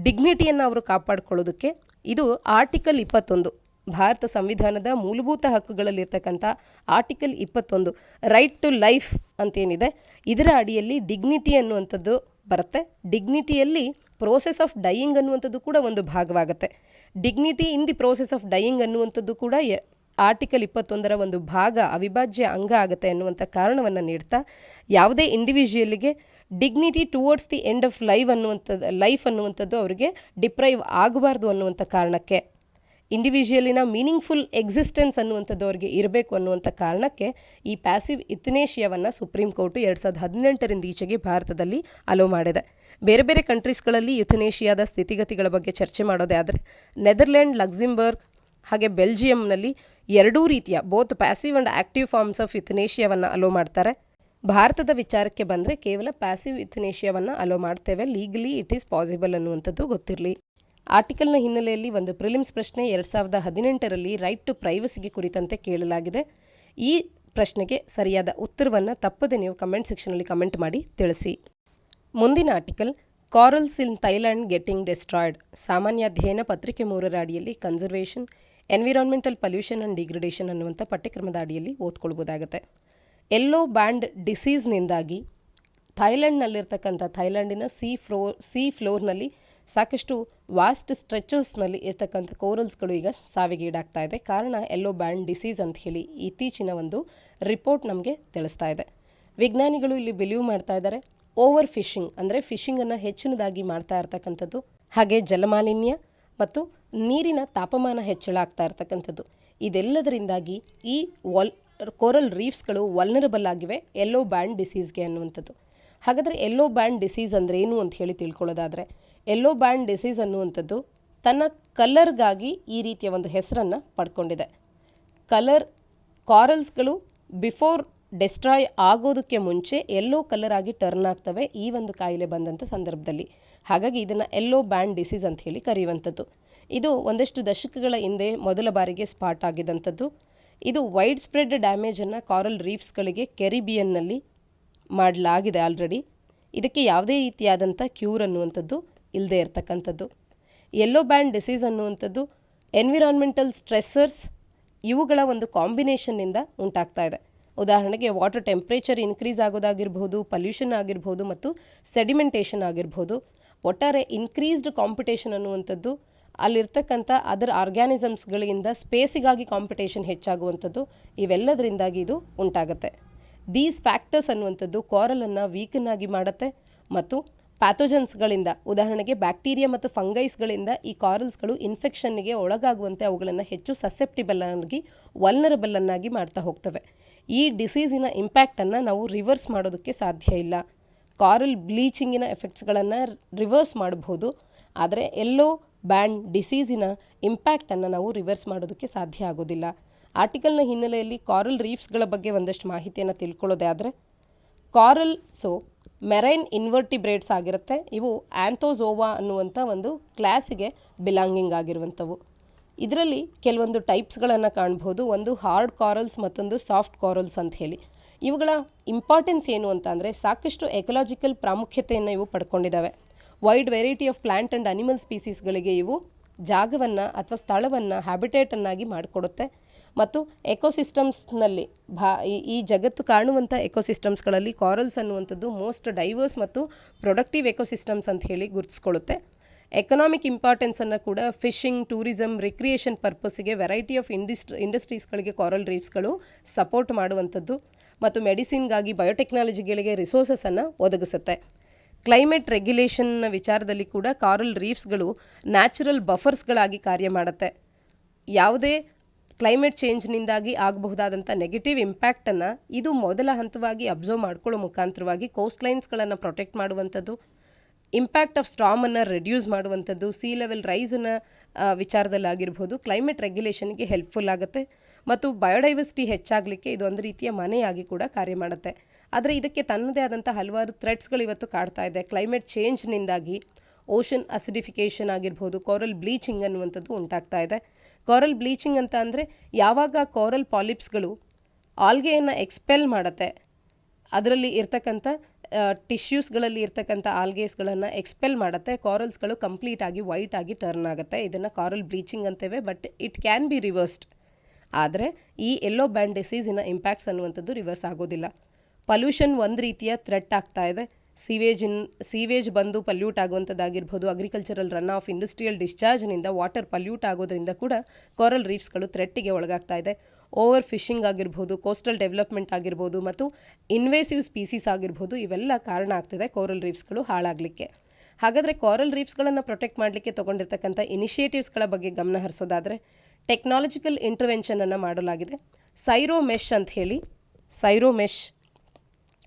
ಡಿಗ್ನಿಟಿಯನ್ನು ಅವರು ಕಾಪಾಡಿಕೊಳ್ಳೋದಕ್ಕೆ ಇದು ಆರ್ಟಿಕಲ್ 21 ಭಾರತ ಸಂವಿಧಾನದ ಮೂಲಭೂತ ಹಕ್ಕುಗಳಲ್ಲಿರ್ತಕ್ಕಂಥ ಆರ್ಟಿಕಲ್ 21 ರೈಟ್ ಟು ಲೈಫ್ ಅಂತೇನಿದೆ ಇದರ ಅಡಿಯಲ್ಲಿ ಡಿಗ್ನಿಟಿ ಅನ್ನುವಂಥದ್ದು ಬರುತ್ತೆ. ಡಿಗ್ನಿಟಿಯಲ್ಲಿ ಪ್ರೋಸೆಸ್ ಆಫ್ ಡೈಯಿಂಗ್ ಅನ್ನುವಂಥದ್ದು ಕೂಡ ಒಂದು ಭಾಗವಾಗುತ್ತೆ. Dignity in the process of dying ಅನ್ನುವಂಥದ್ದು ಕೂಡ ಆರ್ಟಿಕಲ್ 21 ಒಂದು ಭಾಗ, ಅವಿಭಾಜ್ಯ ಅಂಗ ಆಗುತ್ತೆ ಅನ್ನುವಂಥ ಕಾರಣವನ್ನು ನೀಡ್ತಾ ಯಾವುದೇ ಇಂಡಿವಿಜುವಲ್ಗೆ dignity towards the end of life ಅನ್ನುವಂಥದ್ದು ಅವರಿಗೆ ಡಿಪ್ರೈವ್ ಆಗಬಾರ್ದು ಅನ್ನುವಂಥ ಕಾರಣಕ್ಕೆ, ಇಂಡಿವಿಜುವಲಿನ ಮೀನಿಂಗ್ಫುಲ್ ಎಕ್ಸಿಸ್ಟೆನ್ಸ್ ಅನ್ನುವಂಥದ್ದು ಅವರಿಗೆ ಇರಬೇಕು ಅನ್ನುವಂಥ ಕಾರಣಕ್ಕೆ ಈ ಪ್ಯಾಸಿವ್ ಯುಥನೇಷಿಯಾವನ್ನು ಸುಪ್ರೀಂ ಕೋರ್ಟು 2018 ಈಚೆಗೆ ಭಾರತದಲ್ಲಿ ಅಲೋ ಮಾಡಿದೆ. ಬೇರೆ ಬೇರೆ ಕಂಟ್ರೀಸ್ಗಳಲ್ಲಿ ಯುಥನೇಷಿಯಾದ ಸ್ಥಿತಿಗತಿಗಳ ಬಗ್ಗೆ ಚರ್ಚೆ ಮಾಡೋದೇ ಆದರೆ ನೆದರ್ಲ್ಯಾಂಡ್, ಲಕ್ಸೆಂಬರ್ಗ್ ಹಾಗೆ ಬೆಲ್ಜಿಯಂನಲ್ಲಿ ಎರಡೂ ರೀತಿಯ both passive and active forms of ಯುಥನೇಷಿಯಾವನ್ನು ಅಲೋ ಮಾಡ್ತಾರೆ. ಭಾರತದ ವಿಚಾರಕ್ಕೆ ಬಂದರೆ ಕೇವಲ ಪ್ಯಾಸಿವ್ ಯುಥನೇಷಿಯಾವನ್ನು ಅಲೋ ಮಾಡ್ತೇವೆ, ಲೀಗಲಿ ಇಟ್ ಈಸ್ ಪಾಸಿಬಲ್ ಅನ್ನುವಂಥದ್ದು ಗೊತ್ತಿರಲಿ. ಆರ್ಟಿಕಲ್ನ ಹಿನ್ನೆಲೆಯಲ್ಲಿ ಒಂದು ಪ್ರಿಲಿಮ್ಸ್ ಪ್ರಶ್ನೆ 2018ರಲ್ಲಿ ರೈಟ್ ಟು ಪ್ರೈವಸಿಗೆ ಕುರಿತಂತೆ ಕೇಳಲಾಗಿದೆ. ಈ ಪ್ರಶ್ನೆಗೆ ಸರಿಯಾದ ಉತ್ತರವನ್ನು ತಪ್ಪದೆ ನೀವು ಕಮೆಂಟ್ ಸೆಕ್ಷನಲ್ಲಿ ಕಮೆಂಟ್ ಮಾಡಿ ತಿಳಿಸಿ. ಮುಂದಿನ ಆರ್ಟಿಕಲ್ ಕಾರಲ್ಸ್ ಇನ್ ಥೈಲ್ಯಾಂಡ್ ಗೆಟಿಂಗ್ ಡೆಸ್ಟ್ರಾಯ್ಡ್. ಸಾಮಾನ್ಯ ಅಧ್ಯಯನ ಪತ್ರಿಕೆ 3ರ ಅಡಿಯಲ್ಲಿ conservation, environmental pollution and degradation ಅನ್ನುವಂಥ ಪಠ್ಯಕ್ರಮದ ಅಡಿಯಲ್ಲಿ ಓದ್ಕೊಳ್ಬೋದಾಗುತ್ತೆ. ಯೆಲ್ಲೋ ಬ್ಯಾಂಡ್ ಡಿಸೀಸ್ನಿಂದಾಗಿ ಥೈಲ್ಯಾಂಡಿನ ಸೀ ಫ್ಲೋರ್ನಲ್ಲಿ ಸಾಕಷ್ಟು ವಾಸ್ಟ್ ಸ್ಟ್ರೆಚಸ್ನಲ್ಲಿ ಇರ್ತಕ್ಕಂಥ ಕೋರಲ್ಸ್ಗಳು ಈಗ ಸಾವಿಗೆ ಈಡಾಗ್ತಾ ಇದೆ. ಕಾರಣ ಯೆಲ್ಲೋ ಬ್ಯಾಂಡ್ ಡಿಸೀಸ್ ಅಂತ ಹೇಳಿ ಇತ್ತೀಚಿನ ಒಂದು ರಿಪೋರ್ಟ್ ನಮಗೆ ತಿಳಿಸ್ತಾ ಇದೆ. ವಿಜ್ಞಾನಿಗಳು ಇಲ್ಲಿ ಬಿಲೀವ್ ಮಾಡ್ತಾ ಇದ್ದಾರೆ ಓವರ್ ಫಿಶಿಂಗ್, ಅಂದರೆ ಫಿಶಿಂಗನ್ನು ಹೆಚ್ಚಿನದಾಗಿ ಮಾಡ್ತಾ ಇರ್ತಕ್ಕಂಥದ್ದು, ಹಾಗೆ ಜಲಮಾಲಿನ್ಯ ಮತ್ತು ನೀರಿನ ತಾಪಮಾನ ಹೆಚ್ಚಳ ಆಗ್ತಾ ಇರ್ತಕ್ಕಂಥದ್ದು, ಇದೆಲ್ಲದರಿಂದಾಗಿ ಈ ಕೋರಲ್ ರೀಫ್ಸ್ಗಳು ವಲ್ನರಬಲ್ ಆಗಿವೆ ಯೆಲ್ಲೋ ಬ್ಯಾಂಡ್ ಡಿಸೀಸ್ಗೆ ಅನ್ನುವಂಥದ್ದು. ಹಾಗಾದರೆ ಯೆಲ್ಲೋ ಬ್ಯಾಂಡ್ ಡಿಸೀಸ್ ಅಂದರೆ ಏನು ಅಂತ ಹೇಳಿ ತಿಳ್ಕೊಳ್ಳೋದಾದರೆ, ಯೆಲ್ಲೋ ಬ್ಯಾಂಡ್ ಡಿಸೀಸ್ ಅನ್ನುವಂಥದ್ದು ತನ್ನ ಕಲರ್ಗಾಗಿ ಈ ರೀತಿಯ ಒಂದು ಹೆಸರನ್ನು ಪಡ್ಕೊಂಡಿದೆ. ಕಾರಲ್ಸ್ಗಳು ಬಿಫೋರ್ ಡೆಸ್ಟ್ರಾಯ್ ಆಗೋದಕ್ಕೆ ಮುಂಚೆ ಯೆಲ್ಲೋ ಕಲರ್ ಆಗಿ ಟರ್ನ್ ಆಗ್ತವೆ ಈ ಒಂದು ಕಾಯಿಲೆ ಬಂದಂಥ ಸಂದರ್ಭದಲ್ಲಿ. ಹಾಗಾಗಿ ಇದನ್ನು ಯೆಲ್ಲೋ ಬ್ಯಾಂಡ್ ಡಿಸೀಸ್ ಅಂತ ಹೇಳಿ ಕರೆಯುವಂಥದ್ದು. ಇದು ಒಂದಷ್ಟು ದಶಕಗಳ ಹಿಂದೆ ಮೊದಲ ಬಾರಿಗೆ ಸ್ಪಾಟ್ ಆಗಿದ್ದಂಥದ್ದು. ಇದು ವೈಡ್ ಸ್ಪ್ರೆಡ್ ಡ್ಯಾಮೇಜನ್ನು ಕಾರಲ್ ರೀಫ್ಸ್ಗಳಿಗೆ ಕೆರಿಬಿಯನ್ನಲ್ಲಿ ಮಾಡಲಾಗಿದೆ ಆಲ್ರೆಡಿ. ಇದಕ್ಕೆ ಯಾವುದೇ ರೀತಿಯಾದಂಥ ಕ್ಯೂರ್ ಅನ್ನುವಂಥದ್ದು ಇಲ್ಲದೆ ಇರತಕ್ಕಂಥದ್ದು. ಯೆಲ್ಲೋ ಬ್ಯಾಂಡ್ ಡಿಸೀಸ್ ಅನ್ನುವಂಥದ್ದು ಎನ್ವಿರಾನ್ಮೆಂಟಲ್ ಸ್ಟ್ರೆಸ್ಸರ್ಸ್ ಇವುಗಳ ಒಂದು ಕಾಂಬಿನೇಷನ್ನಿಂದ ಉಂಟಾಗ್ತಾ ಇದೆ. ಉದಾಹರಣೆಗೆ ವಾಟರ್ ಟೆಂಪ್ರೇಚರ್ ಇನ್ಕ್ರೀಸ್ ಆಗೋದಾಗಿರ್ಬೋದು, ಪಲ್ಯೂಷನ್ ಆಗಿರ್ಬೋದು ಮತ್ತು ಸೆಡಿಮೆಂಟೇಷನ್ ಆಗಿರ್ಬೋದು. ಒಟ್ಟಾರೆ ಇನ್ಕ್ರೀಸ್ಡ್ ಕಾಂಪಿಟೇಷನ್ ಅನ್ನುವಂಥದ್ದು ಅಲ್ಲಿರ್ತಕ್ಕಂಥ ಅದರ್ ಆರ್ಗ್ಯಾನಿಸಮ್ಸ್ಗಳಿಂದ ಸ್ಪೇಸಿಗಾಗಿ ಕಾಂಪಿಟೇಷನ್ ಹೆಚ್ಚಾಗುವಂಥದ್ದು, ಇವೆಲ್ಲದರಿಂದಾಗಿ ಇದು ಉಂಟಾಗುತ್ತೆ. ದೀಸ್ ಫ್ಯಾಕ್ಟರ್ಸ್ ಅನ್ನುವಂಥದ್ದು ಕಾರಲನ್ನು ವೀಕನ್ನಾಗಿ ಮಾಡುತ್ತೆ ಮತ್ತು ಪ್ಯಾಥೋಜನ್ಸ್ಗಳಿಂದ, ಉದಾಹರಣೆಗೆ ಬ್ಯಾಕ್ಟೀರಿಯಾ ಮತ್ತು ಫಂಗೈಸ್ಗಳಿಂದ ಈ ಕಾರಲ್ಸ್ಗಳು ಇನ್ಫೆಕ್ಷನ್ನಿಗೆ ಒಳಗಾಗುವಂತೆ ಅವುಗಳನ್ನು ಹೆಚ್ಚು ವಲ್ನರಬಲ್ ಅನ್ನಾಗಿ ಮಾಡ್ತಾ ಹೋಗ್ತವೆ. ಈ ಡಿಸೀಸಿನ ಇಂಪ್ಯಾಕ್ಟನ್ನು ನಾವು ರಿವರ್ಸ್ ಮಾಡೋದಕ್ಕೆ ಸಾಧ್ಯ ಇಲ್ಲ. ಕಾರಲ್ ಬ್ಲೀಚಿಂಗಿನ ಎಫೆಕ್ಟ್ಸ್ಗಳನ್ನು ರಿವರ್ಸ್ ಮಾಡಬಹುದು, ಆದರೆ ಯೆಲ್ಲೋ ಬ್ಯಾಂಡ್ ಡಿಸೀಸಿನ ಇಂಪ್ಯಾಕ್ಟನ್ನು ನಾವು ರಿವರ್ಸ್ ಮಾಡೋದಕ್ಕೆ ಸಾಧ್ಯ ಆಗೋದಿಲ್ಲ. ಆರ್ಟಿಕಲ್ನ ಹಿನ್ನೆಲೆಯಲ್ಲಿ ಕಾರಲ್ ರೀಫ್ಸ್ಗಳ ಬಗ್ಗೆ ಒಂದಷ್ಟು ಮಾಹಿತಿಯನ್ನು ತಿಳ್ಕೊಳ್ಳೋದೇ ಆದರೆ, ಕಾರಲ್ಸು ಮೆರೈನ್ ಇನ್ವರ್ಟಿಬ್ರೇಟ್ಸ್ ಆಗಿರುತ್ತೆ. ಇವು ಆ್ಯಂಥೋಝೋವಾ ಅನ್ನುವಂಥ ಒಂದು ಕ್ಲಾಸಿಗೆ ಬಿಲಾಂಗಿಂಗ್ ಆಗಿರುವಂಥವು. ಇದರಲ್ಲಿ ಕೆಲವೊಂದು ಟೈಪ್ಸ್ಗಳನ್ನು ಕಾಣ್ಬೋದು. ಒಂದು ಹಾರ್ಡ್ ಕಾರಲ್ಸ್, ಮತ್ತೊಂದು ಸಾಫ್ಟ್ ಕಾರಲ್ಸ್ ಅಂತ ಹೇಳಿ. ಇವುಗಳ ಇಂಪಾರ್ಟೆನ್ಸ್ ಏನು ಅಂತ ಅಂದರೆ, ಸಾಕಷ್ಟು ಎಕಲಾಜಿಕಲ್ ಪ್ರಾಮುಖ್ಯತೆಯನ್ನು ಇವು ಪಡ್ಕೊಂಡಿದ್ದಾವೆ. Wide variety of plant and animal ಸ್ಪೀಸೀಸ್ಗಳಿಗೆ ಇವು ಜಾಗವನ್ನು ಅಥವಾ ಸ್ಥಳವನ್ನು ಹ್ಯಾಬಿಟೇಟನ್ನಾಗಿ ಮಾಡಿಕೊಡುತ್ತೆ ಮತ್ತು ಎಕೋಸಿಸ್ಟಮ್ಸ್ನಲ್ಲಿ ಈ ಜಗತ್ತು ಕಾಣುವಂಥ ಎಕೋಸಿಸ್ಟಮ್ಸ್ಗಳಲ್ಲಿ ಕಾರಲ್ಸ್ ಅನ್ನುವಂಥದ್ದು ಮೋಸ್ಟ್ ಡೈವರ್ಸ್ ಮತ್ತು ಪ್ರೊಡಕ್ಟಿವ್ ಎಕೋಸಿಸ್ಟಮ್ಸ್ ಅಂತ ಹೇಳಿ ಗುರುತಿಸ್ಕೊಳ್ಳುತ್ತೆ. ಎಕನಾಮಿಕ್ ಇಂಪಾರ್ಟೆನ್ಸನ್ನು ಕೂಡ ಫಿಶಿಂಗ್, ಟೂರಿಸಮ್, ರಿಕ್ರಿಯೇಷನ್ ಪರ್ಪಸ್ಸಿಗೆ ವೆರೈಟಿ ಆಫ್ ಇಂಡಸ್ಟ್ರೀಸ್ಗಳಿಗೆ ಕಾರಲ್ ರೀಫ್ಸ್ಗಳು ಸಪೋರ್ಟ್ ಮಾಡುವಂಥದ್ದು ಮತ್ತು ಮೆಡಿಸಿನ್ಗಾಗಿ ಬಯೋಟೆಕ್ನಾಲಜಿಗಳಿಗೆ ರಿಸೋರ್ಸಸನ್ನು ಒದಗಿಸುತ್ತೆ. ಕ್ಲೈಮೇಟ್ ರೆಗ್ಯುಲೇಷನ್ನ ವಿಚಾರದಲ್ಲಿ ಕೂಡ ಕಾರಲ್ ರೀಫ್ಸ್ಗಳು ನ್ಯಾಚುರಲ್ ಬಫರ್ಸ್ಗಳಾಗಿ ಕಾರ್ಯ ಮಾಡುತ್ತೆ. ಯಾವುದೇ ಕ್ಲೈಮೇಟ್ ಚೇಂಜ್ನಿಂದಾಗಿ ಆಗಬಹುದಾದಂಥ ನೆಗೆಟಿವ್ ಇಂಪ್ಯಾಕ್ಟನ್ನು ಇದು ಮೊದಲ ಹಂತವಾಗಿ ಅಬ್ಸರ್ವ್ ಮಾಡ್ಕೊಳ್ಳೋ ಮುಖಾಂತರವಾಗಿ ಕೋಸ್ಟ್ ಲೈನ್ಸ್ಗಳನ್ನು ಪ್ರೊಟೆಕ್ಟ್ ಮಾಡುವಂಥದ್ದು, ಇಂಪ್ಯಾಕ್ಟ್ ಆಫ್ ಸ್ಟಾಮನ್ನು ರೆಡ್ಯೂಸ್ ಮಾಡುವಂಥದ್ದು, ಸೀ ಲೆವೆಲ್ ರೈಸನ್ನು ವಿಚಾರದಲ್ಲಾಗಿರ್ಬೋದು ಕ್ಲೈಮೇಟ್ ರೆಗ್ಯುಲೇಷನ್ಗೆ ಹೆಲ್ಪ್ಫುಲ್ ಆಗುತ್ತೆ ಮತ್ತು ಬಯೋಡೈವರ್ಸಿಟಿ ಹೆಚ್ಚಾಗಲಿಕ್ಕೆ ಇದು ಒಂದು ರೀತಿಯ ಮನೆಯಾಗಿ ಕೂಡ ಕಾರ್ಯ ಮಾಡುತ್ತೆ. ಆದರೆ ಇದಕ್ಕೆ ತನ್ನದೇ ಆದಂಥ ಹಲವಾರು ಥ್ರೆಟ್ಸ್ಗಳು ಇವತ್ತು ಕಾಡ್ತಾ ಇದೆ. ಕ್ಲೈಮೇಟ್ ಚೇಂಜ್ನಿಂದಾಗಿ ಓಷನ್ ಅಸಿಡಿಫಿಕೇಷನ್ ಆಗಿರ್ಬೋದು, ಕೋರಲ್ ಬ್ಲೀಚಿಂಗ್ ಅನ್ನುವಂಥದ್ದು ಉಂಟಾಗ್ತಾ ಇದೆ. ಕೋರಲ್ ಬ್ಲೀಚಿಂಗ್ ಅಂತ ಅಂದರೆ ಯಾವಾಗ ಕೋರಲ್ ಪಾಲಿಪ್ಸ್ಗಳು ಆಲ್ಗೆಯನ್ನು ಎಕ್ಸ್ಪೆಲ್ ಮಾಡುತ್ತೆ, ಅದರಲ್ಲಿ ಇರ್ತಕ್ಕಂಥ ಟಿಶ್ಯೂಸ್ಗಳಲ್ಲಿ ಇರ್ತಕ್ಕಂಥ ಆಲ್ಗೇಸ್ಗಳನ್ನು ಎಕ್ಸ್ಪೆಲ್ ಮಾಡುತ್ತೆ, ಕಾರಲ್ಸ್ಗಳು ಕಂಪ್ಲೀಟ್ ಆಗಿ ವೈಟ್ ಆಗಿ ಟರ್ನ್ ಆಗುತ್ತೆ. ಇದನ್ನು ಕಾರಲ್ ಬ್ಲೀಚಿಂಗ್ ಅಂತೇವೆ. But it can be reversed. ಆದರೆ ಈ ಯೆಲ್ಲೋ ಬ್ಯಾಂಡ್ ಡಿಸೀಸಿನ ಇಂಪ್ಯಾಕ್ಟ್ಸ್ ಅನ್ನುವಂಥದ್ದು ರಿವರ್ಸ್ ಆಗೋದಿಲ್ಲ. ಪಲ್ಯೂಷನ್ ಒಂದು ರೀತಿಯ ಥ್ರೆಟ್ ಆಗ್ತಾ ಇದೆ. ಸೀವೇಜ್ ಬಂದು ಪಲ್ಯೂಟ್ ಆಗುವಂಥದ್ದಾಗಿರ್ಬೋದು, ಅಗ್ರಿಕಲ್ಚರಲ್ ರನ್ ಆಫ್, ಇಂಡಸ್ಟ್ರಿಯಲ್ ಡಿಸ್ಚಾರ್ಜ್ನಿಂದ ವಾಟರ್ ಪಲ್ಯೂಟ್ ಆಗೋದ್ರಿಂದ ಕೂಡ ಕೋರಲ್ ರೀಫ್ಸ್ಗಳು ಥ್ರೆಟ್ಟಿಗೆ ಒಳಗಾಗ್ತಾ ಇದೆ. ಓವರ್ ಫಿಶಿಂಗ್ ಆಗಿರ್ಬೋದು, ಕೋಸ್ಟಲ್ ಡೆವಲಪ್ಮೆಂಟ್ ಆಗಿರ್ಬೋದು ಮತ್ತು ಇನ್ವೇಸಿವ್ ಸ್ಪೀಸೀಸ್ ಆಗಿರ್ಬೋದು, ಇವೆಲ್ಲ ಕಾರಣ ಆಗ್ತಿದೆ ಕೋರಲ್ ರೀಫ್ಸ್ಗಳು ಹಾಳಾಗಲಿಕ್ಕೆ. ಹಾಗಾದರೆ ಕೋರಲ್ ರೀಫ್ಸ್ಗಳನ್ನು ಪ್ರೊಟೆಕ್ಟ್ ಮಾಡಲಿಕ್ಕೆ ತೊಗೊಂಡಿರ್ತಕ್ಕಂಥ ಇನಿಷಿಯೇಟಿವ್ಸ್ಗಳ ಬಗ್ಗೆ ಗಮನ ಹರಿಸೋದಾದರೆ ಟೆಕ್ನಾಲಜಿಕಲ್ ಇಂಟರ್ವೆನ್ಷನನ್ನು ಮಾಡಲಾಗಿದೆ. ಸೈರೋಮೆಶ್ ಅಂತ ಹೇಳಿ, ಸೈರೋಮೆಶ್